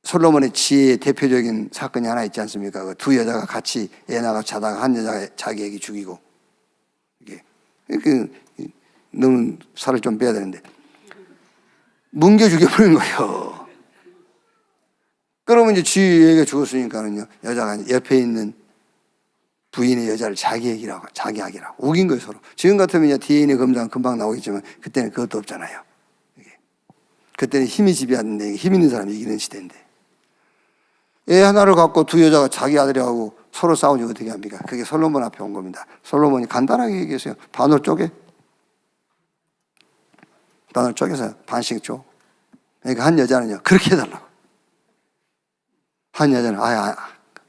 솔로몬의 지혜의 대표적인 사건이 하나 있지 않습니까? 그 두 여자가 같이 애 낳아 자다가 한 여자가 자기 애기 죽이고, 이게 너는 살을 좀 빼야 되는데 뭉개 죽여버린 거예요. 그러면 이제 지 애가 죽었으니까는요, 여자가 옆에 있는 부인의 여자를 자기 애기라고, 자기 아기라고 우긴 거예요, 서로. 지금 같으면 이제 DNA 검사는 금방 나오겠지만 그때는 그것도 없잖아요. 그때는 힘이 지배하는데 힘 있는 사람이 이기는 시대인데. 애 하나를 갖고 두 여자가 자기 아들하고 서로 싸우지 어떻게 합니까? 그게 솔로몬 앞에 온 겁니다. 솔로몬이 간단하게 얘기했어요. 반으로 쪼개. 반으로 쪼개서 반씩 줘. 그러니까 한 여자는요, 그렇게 해달라고. 한 여자는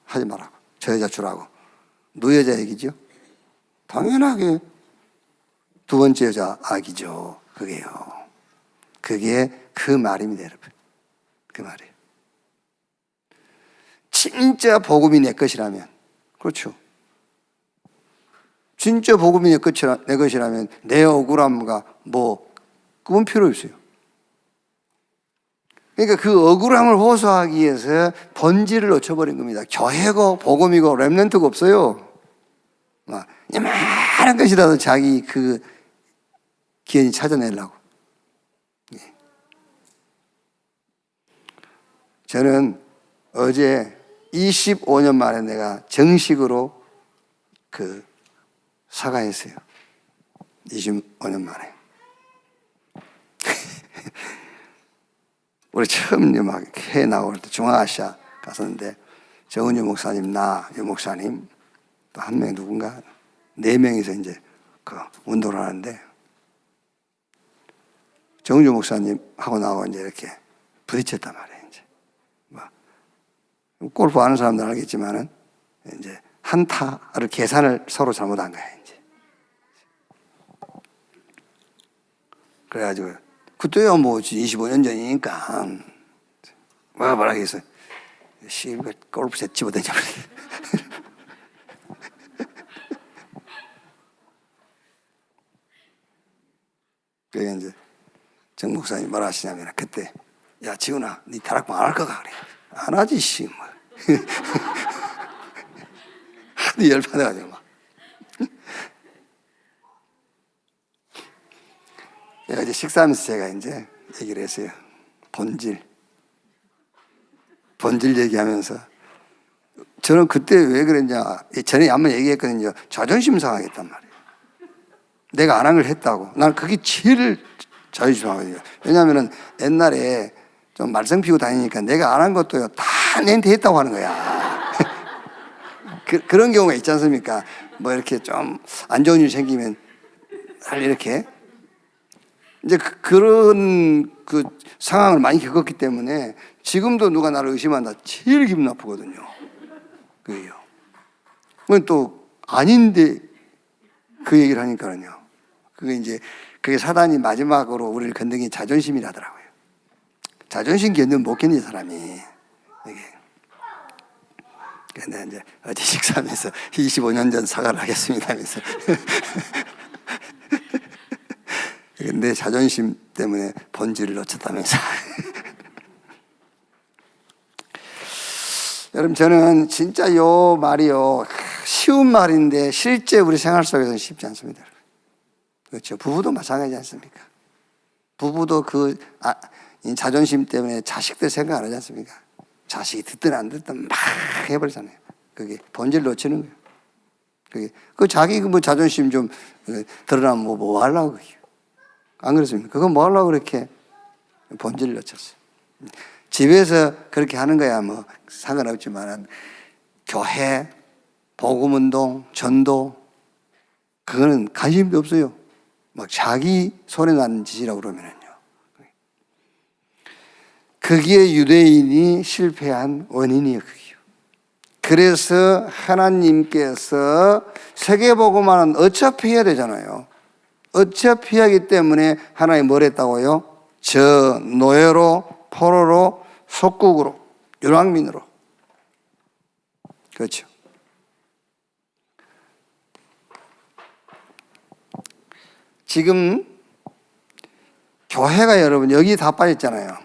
하지 말라고. 저 여자 주라고. 노여자 얘기죠. 당연하게 두 번째 여자 아기죠. 그게요. 그게 그 말입니다, 여러분. 그 말이에요. 진짜 복음이 내 것이라면, 그렇죠. 진짜 복음이 내 것이라면 내 억울함과 그건 필요 없어요. 그러니까 그 억울함을 호소하기 위해서 본질을 놓쳐버린 겁니다. 교회고 복음이고 렘넌트가 없어요. 이만한 것이라도 자기 그 기현이 찾아내려고. 저는 어제 25년 만에 내가 정식으로 사과했어요. 25년 만에. 우리 처음 막 해외 나올 때 중앙아시아 갔었는데 정은유 목사님, 유 목사님, 또 한 명 누군가 4명이서 이제 운동을 하는데 정은유 목사님하고 나하고 이제 이렇게 부딪혔단 말이에요. 이제 골프 아는 사람들 알겠지만은 이제 한타를 계산을 서로 잘못한 거야, 이제. 그래가지고 그때야 25년 전이니까 뭐라 해서 골프 셋 집어던져 버렸어. 그게 이제 정 목사님 뭐라 하시냐면 그때 야 지훈아 니 다락방 안 할 거가 그래. 안 하지 씨 뭐. 하도 열받아가지고 막. 이제 식사하면서 제가 이제 얘기를 했어요. 본질 얘기하면서 저는 그때 왜 그랬냐, 전에 한번 얘기했거든요. 자존심 상하겠단 말이에요. 내가 안 한 걸 했다고. 난 그게 제일 자존심 상하거든요. 왜냐하면 옛날에 좀 말썽 피우고 다니니까 내가 안 한 것도요 다 내한테 했다고 하는 거야. 그런 경우가 있지 않습니까? 뭐 이렇게 좀 안 좋은 일 생기면 이렇게 이제 그런 상황을 많이 겪었기 때문에 지금도 누가 나를 의심한다 제일 기분 나쁘거든요. 그게요. 그건 또 아닌데 그 얘기를 하니까는요. 그게 사단이 마지막으로 우리를 건드린 자존심이라더라고요. 자존심 견디면 못 견디는 사람이. 이게. 근데 이제 어제 식사하면서 25년 전 사과를 하겠습니다 하면서. 근데 자존심 때문에 본질을 놓쳤다면서. 여러분, 저는 진짜 요 말이요, 쉬운 말인데 실제 우리 생활 속에서는 쉽지 않습니다. 그렇죠. 부부도 마찬가지지 않습니까? 부부도 자존심 때문에 자식들 생각 안 하지 않습니까? 자식이 듣든 안 듣든 막 해버리잖아요. 그게 본질 놓치는 거예요. 그게 자기 자존심 좀 드러나면 뭐 하려고 그래요. 안 그렇습니까? 그건 뭐 하려고 그렇게 본질을 놓쳤어요. 집에서 그렇게 하는 거야 뭐 상관없지만 교회, 복음운동, 전도 그거는 관심도 없어요. 막 자기 손에 나는 짓이라고 그러면은요. 그게 유대인이 실패한 원인이에요. 그게요. 그래서 하나님께서 세계복음화는 어차피 해야 되잖아요. 어차피 하기 때문에 하나님 뭘 했다고요? 저 노예로, 포로로, 속국으로, 유랑민으로. 그렇죠. 지금 교회가 여러분 여기 다 빠졌잖아요.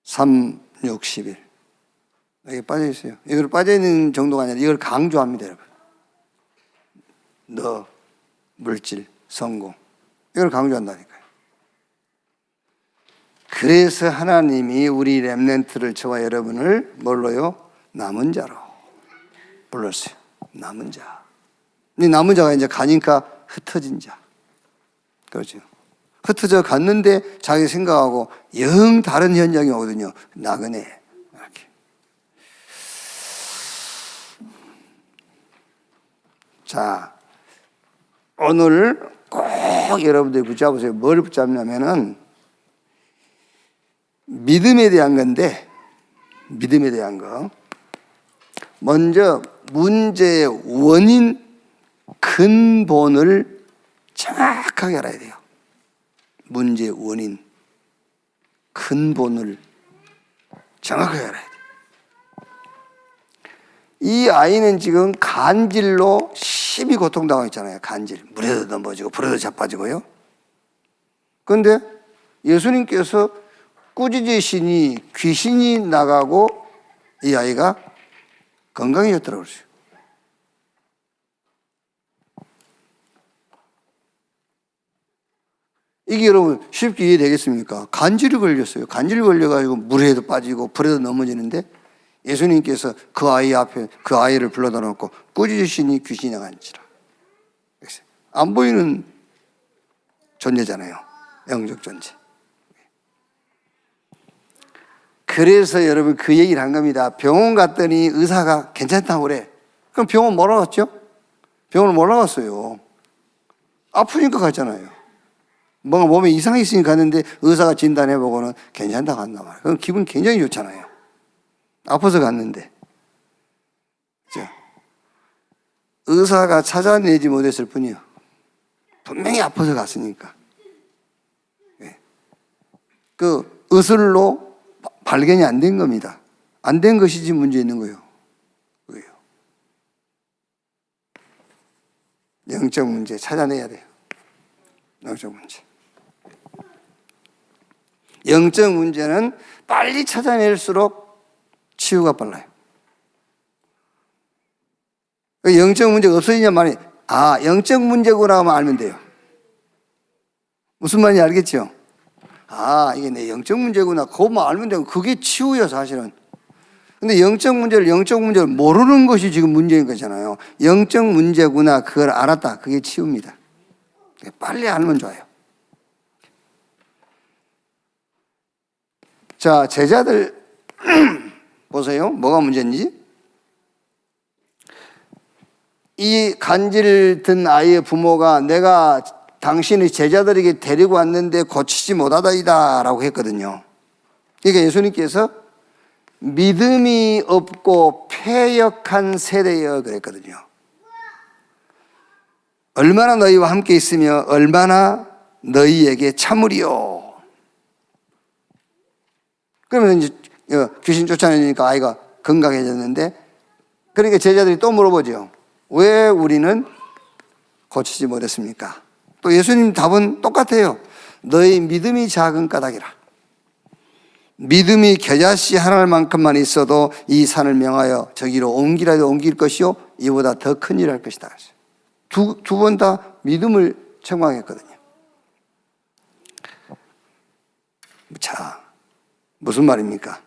3, 6, 11 여기 빠져있어요. 이걸 빠져있는 정도가 아니라 이걸 강조합니다, 여러분. 너, 물질, 성공 이걸 강조한다니까요. 그래서 하나님이 우리 렘넌트를 저와 여러분을 뭘로요? 남은 자로 불렀어요. 남은 자. 이 남은 자가 이제 가니까 흩어진 자. 그렇죠. 흩어져 갔는데 자기 생각하고 영 다른 현장이 오거든요. 나그네. 이렇게. 자, 오늘 꼭 여러분들이 붙잡으세요. 뭘 붙잡냐면은 믿음에 대한 건데, 믿음에 대한 거. 먼저 문제의 원인, 근본을 정확하게 알아야 돼요. 문제의 원인, 근본을 정확하게 알아야 돼요. 이 아이는 지금 간질로 심히 고통당하고 있잖아요. 간질. 물에도 넘어지고 불에도 자빠지고요. 그런데 예수님께서 꾸짖으시니 귀신이 나가고 이 아이가 건강해졌더라고요. 이게 여러분 쉽게 이해되겠습니까? 간질이 걸렸어요. 간질이 걸려가지고 물에도 빠지고 불에도 넘어지는데 예수님께서 그 아이 앞에 그 아이를 불러다 놓고 꾸짖으시니 귀신이 나간지라. 안 보이는 존재잖아요. 영적 존재. 그래서 여러분 그 얘기를 한 겁니다. 병원 갔더니 의사가 괜찮다고 그래. 그럼 병원 뭐라고 갔죠? 병원을 뭐라고 갔어요? 아프니까 갔잖아요. 뭔가 몸에 이상이 있으니까 갔는데 의사가 진단해보고는 괜찮다고 한단 말이에요. 그럼 기분 굉장히 좋잖아요. 아파서 갔는데. 그렇죠? 의사가 찾아내지 못했을 뿐이요. 분명히 아파서 갔으니까. 그 의술로 발견이 안 된 겁니다. 안 된 것이지 문제 있는 거예요. 그게요. 영적 문제 찾아내야 돼요. 영적 문제. 영적 문제는 빨리 찾아낼수록 치유가 빨라요. 영적 문제가 없어지냐 말이, 영적 문제구나 하면 알면 돼요. 무슨 말인지 알겠죠? 이게 내 영적 문제구나. 그것만 알면 되고, 그게 치유예요, 사실은. 근데 영적 문제를 모르는 것이 지금 문제인 거잖아요. 영적 문제구나, 그걸 알았다. 그게 치유입니다. 빨리 알면 좋아요. 자, 제자들, 보세요. 뭐가 문제인지. 이 간질 든 아이의 부모가 내가 당신의 제자들에게 데리고 왔는데 고치지 못하다이다 라고 했거든요. 그러니까 예수님께서 믿음이 없고 패역한 세대여 그랬거든요. 얼마나 너희와 함께 있으며 얼마나 너희에게 참으리요. 그러면 이제 귀신 쫓아내니까 아이가 건강해졌는데, 그러니까 제자들이 또 물어보죠. 왜 우리는 고치지 못했습니까? 또 예수님 답은 똑같아요. 너희 믿음이 작은 까닭이라. 믿음이 겨자씨 하나만큼만 있어도 이 산을 명하여 저기로 옮기라도 옮길 것이요 이보다 더 큰 일을 할 것이다. 두 번 다 믿음을 청구했거든요. 자, 무슨 말입니까?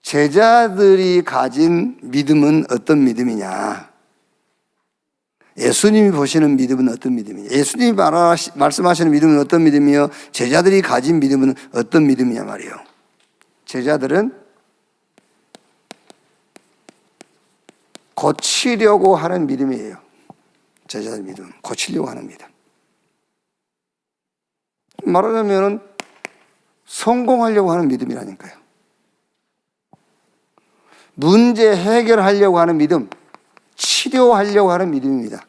제자들이 가진 믿음은 어떤 믿음이냐? 예수님이 보시는 믿음은 어떤 믿음이냐? 예수님이 말씀하시는 믿음은 어떤 믿음이며 제자들이 가진 믿음은 어떤 믿음이냐 말이에요. 제자들은 고치려고 하는 믿음이에요. 제자들 믿음, 고치려고 하는 믿음. 말하자면 성공하려고 하는 믿음이라니까요. 문제 해결하려고 하는 믿음, 치료하려고 하는 믿음입니다.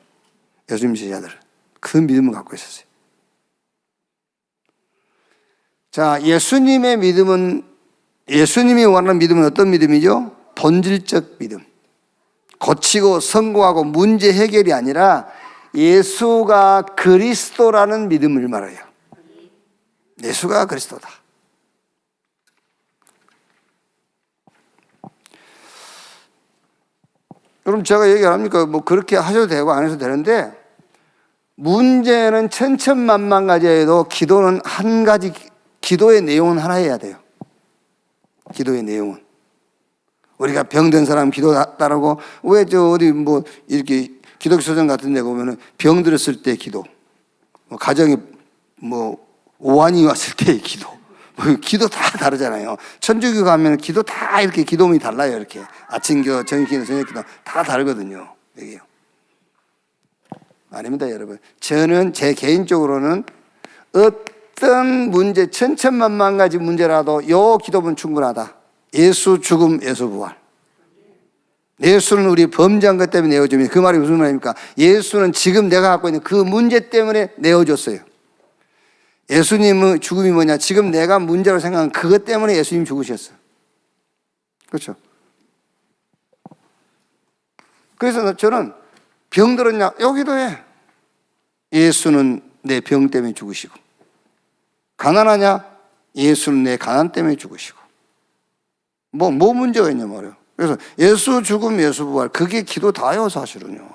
예수님 제자들은 그 믿음을 갖고 있었어요. 자, 예수님이 원하는 믿음은 어떤 믿음이죠? 본질적 믿음. 고치고 성공하고 문제 해결이 아니라 예수가 그리스도라는 믿음을 말해요. 예수가 그리스도다. 그럼 제가 얘기 안 합니까? 뭐 그렇게 하셔도 되고 안 해도 되는데, 문제는 천천만만 가져도 기도는 한 가지, 기도의 내용은 하나여야 돼요. 기도의 내용은. 우리가 병든 사람 기도 따르고, 왜 어디 뭐 이렇게 기독교 서점 같은 데 보면은 병 들었을 때 기도, 가정에 오한이 왔을 때의 기도, 기도 다 다르잖아요. 천주교 가면 기도 다 이렇게 기도문이 달라요. 이렇게 아침 기도, 저녁 기도, 저녁 기도 다 다르거든요. 여기요. 아닙니다, 여러분. 저는 제 개인적으로는 어떤 문제, 천천만만 가지 문제라도 요 기도문 충분하다. 예수 죽음, 예수 부활. 예수는 우리 범죄한 것 때문에 내어주면, 그 말이 무슨 말입니까? 예수는 지금 내가 갖고 있는 그 문제 때문에 내어줬어요. 예수님의 죽음이 뭐냐? 지금 내가 문제로 생각한 그것 때문에 예수님 죽으셨어요. 그렇죠? 그래서 저는 병 들었냐? 여기도 해. 예수는 내 병 때문에 죽으시고, 가난하냐? 예수는 내 가난 때문에 죽으시고, 뭐 문제가 있냐 말이에요. 그래서 예수 죽음, 예수 부활, 그게 기도 다요, 사실은요.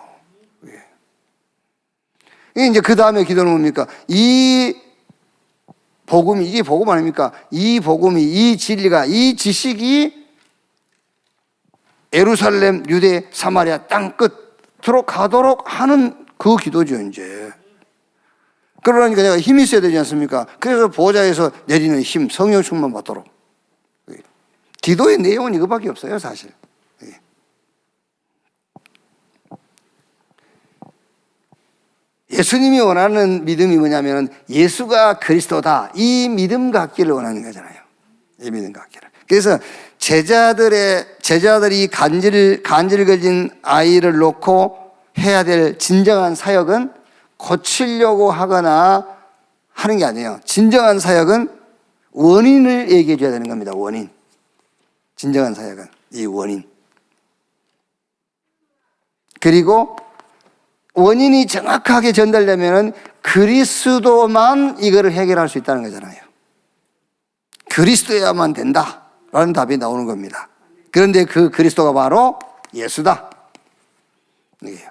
이제 그 다음에 기도는 뭡니까? 이 복음이, 이게 복음 아닙니까? 이 복음이, 이 진리가, 이 지식이 예루살렘, 유대, 사마리아 땅 끝으로 가도록 하는 그 기도죠, 이제. 그러니까 내가 힘이 있어야 되지 않습니까? 그래서 보좌에서 내리는 힘, 성령 충만 받도록. 기도의 내용은 이거밖에 없어요, 사실. 예수님이 원하는 믿음이 뭐냐면 예수가 그리스도다, 이 믿음 갖기를 원하는 거잖아요. 이 믿음 갖기를. 그래서 제자들이 간질 걸린 아이를 놓고 해야 될 진정한 사역은 고치려고 하거나 하는 게 아니에요. 진정한 사역은 원인을 얘기해 줘야 되는 겁니다. 원인. 진정한 사역은 이 원인. 그리고 원인이 정확하게 전달되면 그리스도만 이거를 해결할 수 있다는 거잖아요. 그리스도야만 된다라는 답이 나오는 겁니다. 그런데 그 그리스도가 바로 예수다. 이게요.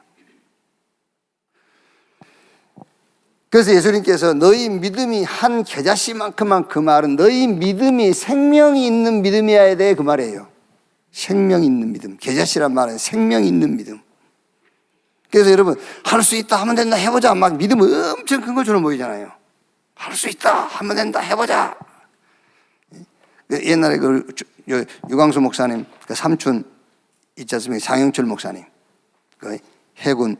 그래서 예수님께서 너희 믿음이 한 겨자씨만큼만, 그 말은 너희 믿음이 생명이 있는 믿음이어야 돼, 그 말이에요. 생명 있는 믿음. 겨자씨란 말은 생명 있는 믿음. 그래서 여러분, 할 수 있다, 하면 된다, 해보자. 막 믿음 엄청 큰 것처럼 보이잖아요. 할 수 있다, 하면 된다, 해보자. 옛날에 유광수 목사님, 그 삼촌 있지 않습니까? 장영철 목사님. 그 해군,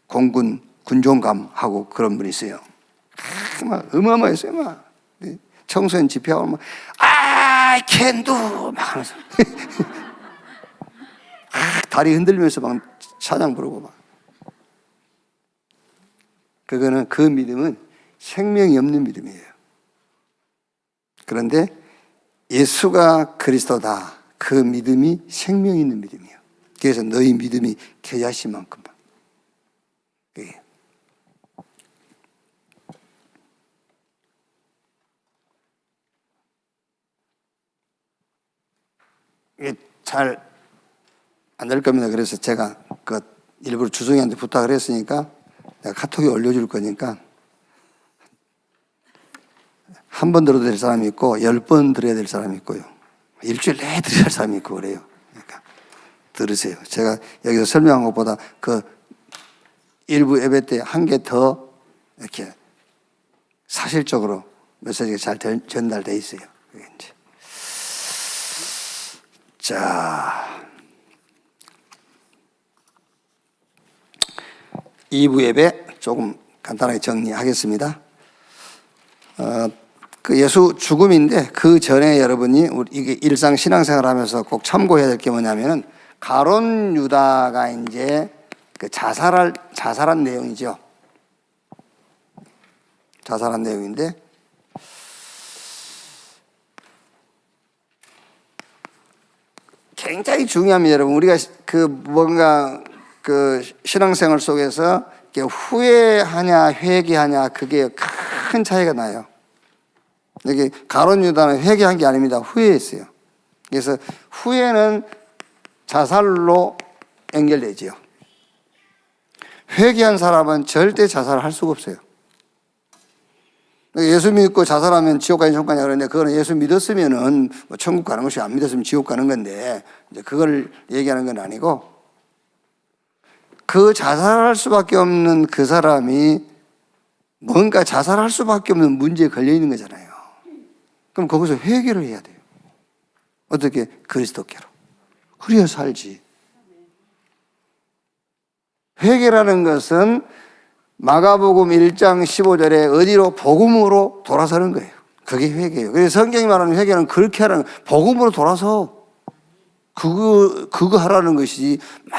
공군, 군종감하고 그런 분이 있어요. 막 어마어마했어요, 막. 청소년 집회하고 막, I can do! 막 하면서. 다리 흔들면서 막 찬양 부르고 막. 그거는, 그 믿음은 생명이 없는 믿음이에요. 그런데 예수가 그리스도다, 그 믿음이 생명이 있는 믿음이에요. 그래서 너희 믿음이 겨자씨만큼만. 이게 잘 안 될 겁니다. 그래서 제가 그 일부러 주성이한테 부탁을 했으니까 내가 카톡에 올려줄 거니까 한 번 들어도 될 사람이 있고 10번 들어야 될 사람이 있고요. 일주일 내에 들어야 할 사람이 있고 그래요. 그러니까 들으세요. 제가 여기서 설명한 것보다 그 일부 예배 때 한 개 더 이렇게 사실적으로 메시지가 잘 전달돼 있어요. 이제. 자, 2부 예배 조금 간단하게 정리하겠습니다. 그 예수 죽음인데 그 전에 여러분이 이게 일상 신앙생활 하면서 꼭 참고해야 될 게 뭐냐면은 가룟 유다가 이제 그 자살한 내용이죠. 자살한 내용인데 굉장히 중요합니다, 여러분. 우리가 그 뭔가 그 신앙생활 속에서 후회하냐 회개하냐 그게 큰 차이가 나요. 이게 가룟 유다는 회개한 게 아닙니다. 후회했어요. 그래서 후회는 자살로 연결되지요. 회개한 사람은 절대 자살을 할 수가 없어요. 예수 믿고 자살하면 지옥 가냐 천국 가냐 그러는데 그거는 예수 믿었으면은 뭐 천국 가는 것이 안 믿었으면 지옥 가는 건데 이제 그걸 얘기하는 건 아니고 그 자살할 수밖에 없는 그 사람이 뭔가 자살할 수밖에 없는 문제에 걸려 있는 거잖아요. 그럼 거기서 회개를 해야 돼요. 어떻게? 그리스도께로. 그래야 살지. 회개라는 것은 마가복음 1장 15절에 어디로? 복음으로 돌아서는 거예요. 그게 회개예요. 그래서 성경이 말하는 회개는 그렇게 하라는 거예요. 복음으로 돌아서 그거 하라는 것이지 막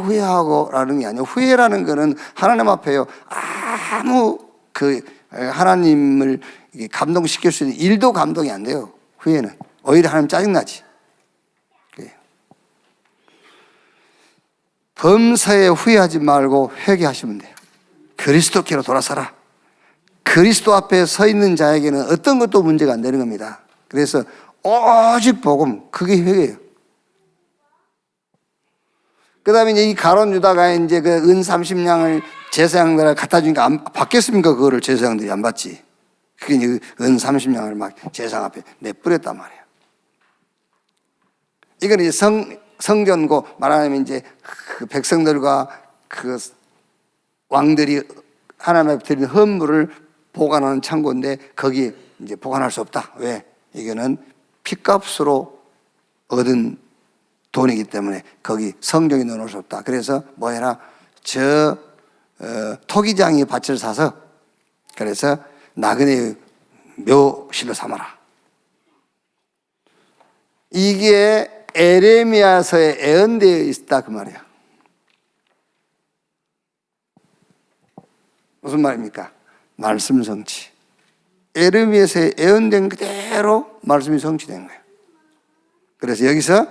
후회하고라는 게 아니에요. 후회라는 거는 하나님 앞에요. 아무 그 하나님을 감동시킬 수 있는 일도 감동이 안 돼요. 후회는. 오히려 하나님 짜증나지. 범사에 후회하지 말고 회개하시면 돼요. 그리스도께로 돌아서라. 그리스도 앞에 서 있는 자에게는 어떤 것도 문제가 안 되는 겁니다. 그래서 오직 복음, 그게 회개예요. 그 다음에 이제 이 가룟 유다가 이제 그 은 30냥을 제사장들을 갖다 주니까 안 받겠습니까? 그거를 제사장들이 안 받지. 그게 이제 은 30냥을 막 제사장 앞에 내뿌렸단 말이에요. 이건 이제 성전고 말하자면 이제 그 백성들과 그 왕들이 하나님 앞에 드린 헌물을 보관하는 창고인데 거기 이제 보관할 수 없다. 왜? 이거는 핏값으로 얻은 돈이기 때문에 거기 성경에 넣어놓을 수 없다. 그래서 뭐 해라? 토기장이 밭을 사서 그래서 나그네의 묘실로 삼아라. 이게 에레미야서에 예언되어 있다 그 말이야. 무슨 말입니까? 말씀 성취. 에레미야서에 예언된 그대로 말씀이 성취된 거예요. 그래서 여기서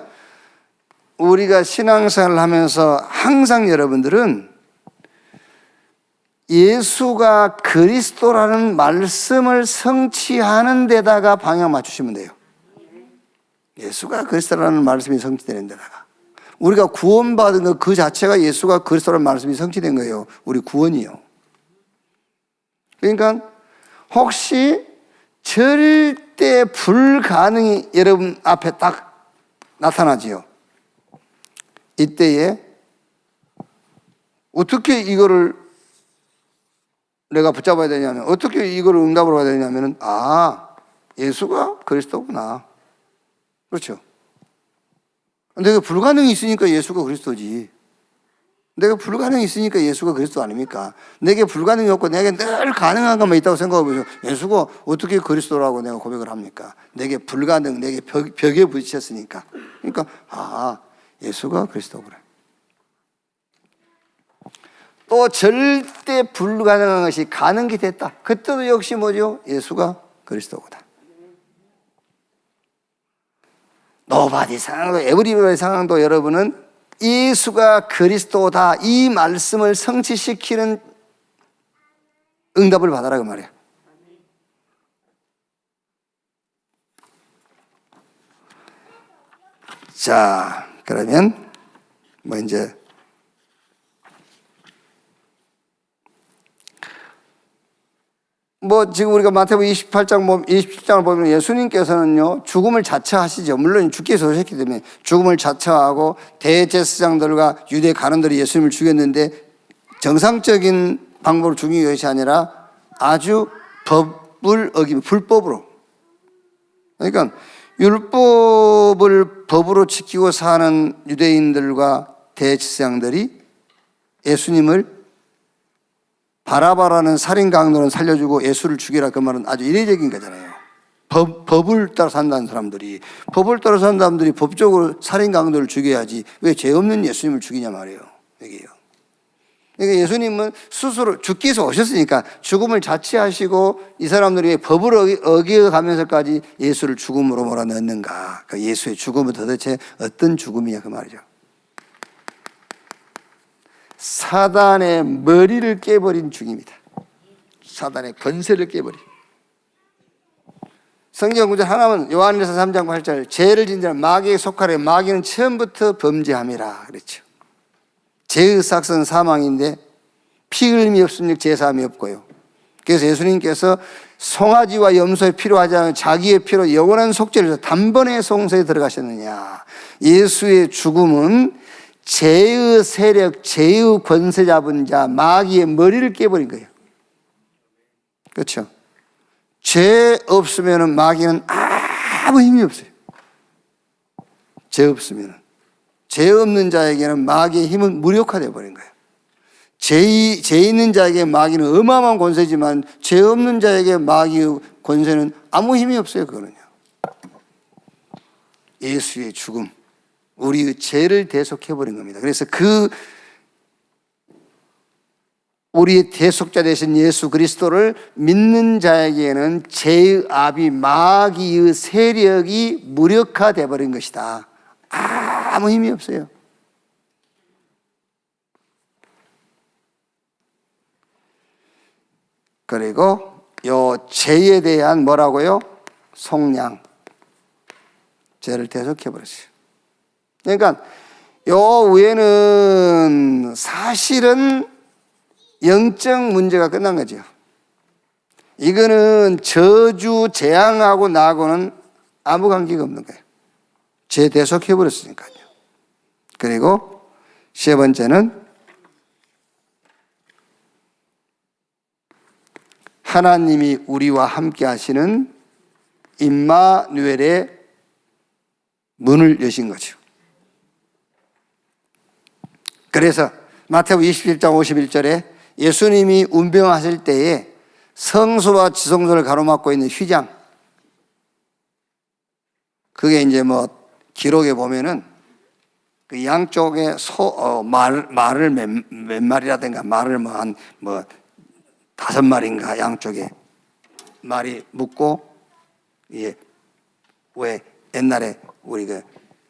우리가 신앙생활을 하면서 항상 여러분들은 예수가 그리스도라는 말씀을 성취하는 데다가 방향 맞추시면 돼요. 예수가 그리스도라는 말씀이 성취되는 데다가 우리가 구원받은 것 그 자체가 예수가 그리스도라는 말씀이 성취된 거예요. 우리 구원이요. 그러니까 혹시 절대 불가능이 여러분 앞에 딱 나타나지요. 이때에 어떻게 이거를 내가 붙잡아야 되냐면 어떻게 이거를 응답으로 해야 되냐면은 예수가 그리스도구나. 그렇죠. 내가 불가능이 있으니까 예수가 그리스도지. 내가 불가능이 있으니까 예수가 그리스도 아닙니까? 내게 불가능이 없고 내게 늘 가능한 것만 있다고 생각하면 예수가 어떻게 그리스도라고 내가 고백을 합니까? 내게 불가능, 내게 벽에 부딪혔으니까. 그러니까 예수가 그리스도구나. 또 절대 불가능한 것이 가능이 됐다. 그때도 역시 뭐죠? 예수가 그리스도구나. 노바디 상황도 에브리바디 상황도 여러분은 예수가 그리스도다 이 말씀을 성취시키는 응답을 받아라 그 말이야. 자, 그러면 이제 지금 우리가 마태복음 27장을 보면 예수님께서는요, 죽음을 자처하시죠. 물론 주께서 오셨기 때문에 죽음을 자처하고 대제사장들과 유대 간원들이 예수님을 죽였는데 정상적인 방법으로 죽인 것이 아니라 아주 법을 어기며 불법으로. 그러니까 율법을 법으로 지키고 사는 유대인들과 대제사장들이 예수님을 바라바라는 살인 강도는 살려주고 예수를 죽이라, 그 말은 아주 이례적인 거잖아요. 법을 따라 산다는 사람들이, 법을 따라 사는 사람들이 법적으로 살인 강도를 죽여야지 왜 죄 없는 예수님을 죽이냐 말이에요. 여기요. 그러니까 예수님은 스스로 죽기 위해서 오셨으니까 죽음을 자취하시고 이 사람들이 왜 법을 어겨가면서까지 예수를 죽음으로 몰아넣는가. 그 예수의 죽음은 도대체 어떤 죽음이냐 그 말이죠. 사단의 머리를 깨버린 죽임이다. 사단의 권세를 깨버린. 성경 구절 하나는 요한일서 3장 8절, 죄를 진 자는 마귀에 속하려 마귀는 처음부터 범죄함이라 그랬죠. 죄의 삭은 사망인데 피 흘림이 없으니 제사함이 없고요. 그래서 예수님께서 송아지와 염소에 필요하지 않은 자기의 피로 영원한 속죄를 해서 단번에 성소에 들어가셨느냐. 예수의 죽음은 죄의 세력, 죄의 권세 잡은 자 마귀의 머리를 깨버린 거예요. 그렇죠? 죄 없으면 마귀는 아무 힘이 없어요. 죄 없으면. 죄 없는 자에게는 마귀의 힘은 무력화되어 버린 거예요. 죄 있는 자에게 마귀는 어마어마한 권세지만 죄 없는 자에게 마귀의 권세는 아무 힘이 없어요. 그거는요. 예수의 죽음, 우리의 죄를 대속해버린 겁니다. 그래서 우리의 대속자 되신 예수 그리스도를 믿는 자에게는 죄의 압이 마귀의 세력이 무력화되어 버린 것이다. 아무 힘이 없어요. 그리고 요 죄에 대한 뭐라고요? 속량. 죄를 대속해 버렸어요. 그러니까 요 위에는 사실은 영적 문제가 끝난 거죠. 이거는 저주 재앙하고 나하고는 아무 관계가 없는 거예요. 죄 대속해 버렸으니까요. 그리고 세 번째는 하나님이 우리와 함께 하시는 임마누엘의 문을 여신 거죠. 그래서 마태복음 27장 51절에 예수님이 운병하실 때에 성소와 지성소를 가로막고 있는 휘장, 그게 이제 뭐 기록에 보면은 그 양쪽에 말을 몇 마리라든가 말을 한 5마리인가 양쪽에 말이 묶고, 예, 왜 옛날에 우리 그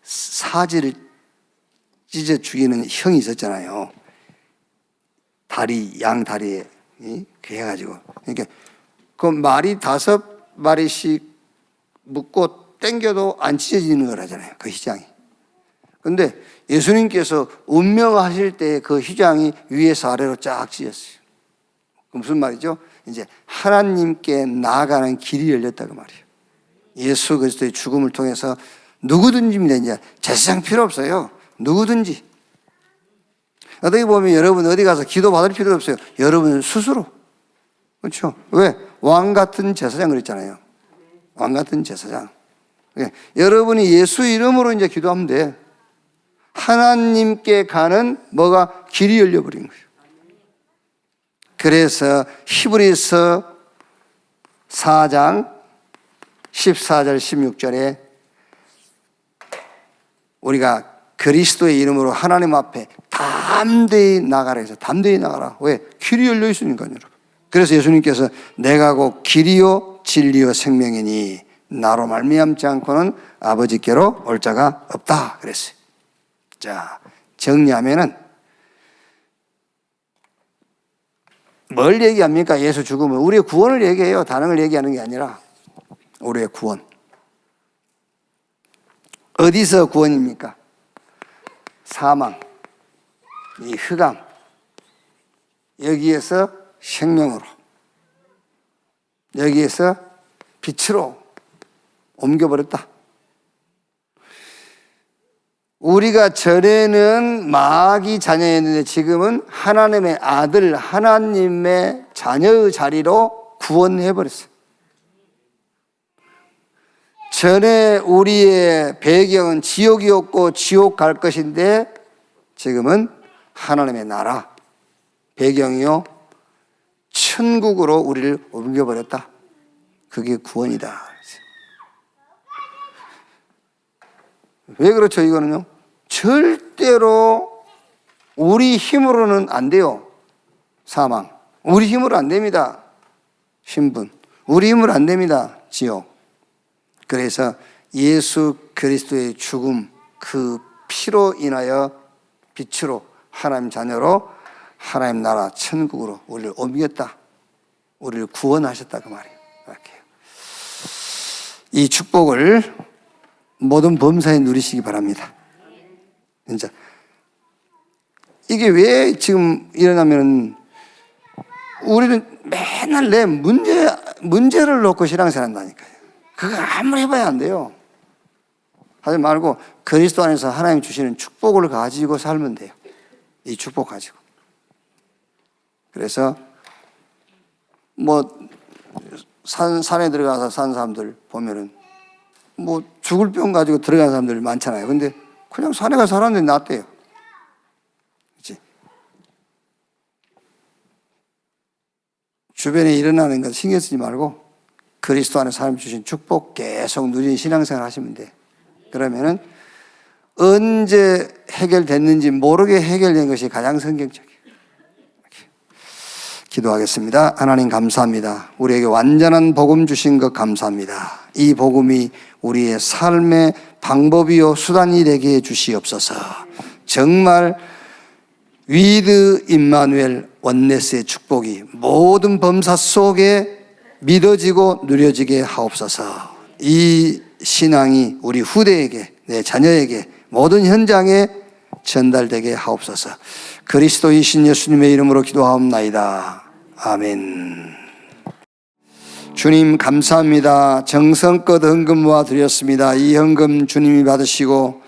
사지를 찢어 죽이는 형이 있었잖아요. 양 다리에 그 해가지고, 그러니까 그 말이 5마리씩 묶고 당겨도 안 찢어지는 거라잖아요. 그 휘장이. 근데 예수님께서 운명하실 때 그 휘장이 위에서 아래로 쫙 찢었어요. 무슨 말이죠? 이제 하나님께 나아가는 길이 열렸다고 말이에요. 예수 그리스도의 죽음을 통해서 누구든지 이제 제사장 필요 없어요. 누구든지. 어떻게 보면 여러분 어디 가서 기도 받을 필요도 없어요. 여러분 스스로. 그렇죠? 왜? 왕 같은 제사장 그랬잖아요. 왕 같은 제사장. 여러분이 예수 이름으로 이제 기도하면 돼. 하나님께 가는 뭐가 길이 열려버린 거예요. 그래서 히브리서 4장 14절 16절에 우리가 그리스도의 이름으로 하나님 앞에 담대히 나가라 해서 담대히 나가라. 왜? 길이 열려 있으니까요, 여러분. 그래서 예수님께서 내가 곧 길이요 진리요 생명이니 나로 말미암지 않고는 아버지께로 올 자가 없다 그랬어요. 자, 정리하면은 뭘 얘기합니까? 예수 죽음은 우리의 구원을 얘기해요. 다른 걸 얘기하는 게 아니라 우리의 구원. 어디서 구원입니까? 사망, 이 흑암, 여기에서 생명으로, 여기에서 빛으로 옮겨버렸다. 우리가 전에는 마귀 자녀였는데 지금은 하나님의 아들, 하나님의 자녀의 자리로 구원해버렸어요. 전에 우리의 배경은 지옥이었고 지옥 갈 것인데 지금은 하나님의 나라 배경이요 천국으로 우리를 옮겨버렸다. 그게 구원이다. 왜 그렇죠? 이거는요, 절대로 우리 힘으로는 안 돼요. 사망 우리 힘으로 안 됩니다. 신분 우리 힘으로 안 됩니다. 지옥. 그래서 예수 그리스도의 죽음, 그 피로 인하여 빛으로 하나님 자녀로 하나님 나라 천국으로 우리를 옮겼다. 우리를 구원하셨다, 그 말이에요. 이렇게. 이 축복을 모든 범사에 누리시기 바랍니다. 진짜 이게 왜 지금 일어나면, 우리는 맨날 내 문제를 놓고 신앙생활한다니까요. 그거 아무리 해봐야 안 돼요. 하지 말고 그리스도 안에서 하나님 주시는 축복을 가지고 살면 돼요. 이 축복 가지고. 그래서 산에 들어가서 산 사람들 보면은 죽을 병 가지고 들어간 사람들 많잖아요. 근데 그냥 산에 가서 살았는데 낫대요. 그렇지? 주변에 일어나는 것 신경 쓰지 말고 그리스도 안에 하나님 주신 축복 계속 누리는 신앙생활 하시면 돼. 그러면은 언제 해결됐는지 모르게 해결된 것이 가장 성경적이에요. 기도하겠습니다. 하나님 감사합니다. 우리에게 완전한 복음 주신 것 감사합니다. 이 복음이 우리의 삶의 방법이요 수단이 되게 해 주시옵소서. 정말 위드 임마누엘 원네스의 축복이 모든 범사 속에 믿어지고 누려지게 하옵소서. 이 신앙이 우리 후대에게, 내 자녀에게, 모든 현장에 전달되게 하옵소서. 그리스도이신 예수님의 이름으로 기도하옵나이다. 아멘. 주님 감사합니다. 정성껏 헌금과 드렸습니다. 이 헌금 주님이 받으시고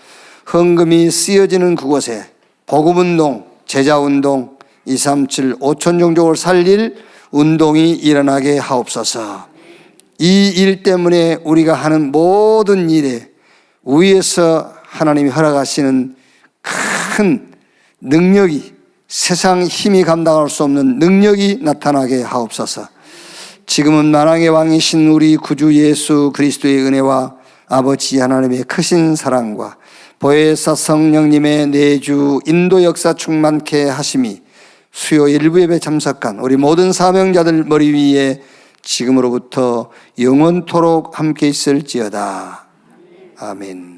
헌금이 쓰여지는 그곳에 복음운동, 제자운동, 237 5천종족을 살릴 운동이 일어나게 하옵소서. 이 일 때문에 우리가 하는 모든 일에 위에서 하나님이 허락하시는 큰 능력이, 세상 힘이 감당할 수 없는 능력이 나타나게 하옵소서. 지금은 만왕의 왕이신 우리 구주 예수 그리스도의 은혜와 아버지 하나님의 크신 사랑과 보혜사 성령님의 내주 인도 역사 충만케 하심이 수요 일부 예배 참석한 우리 모든 사명자들 머리 위에 지금으로부터 영원토록 함께 있을지어다. 아멘.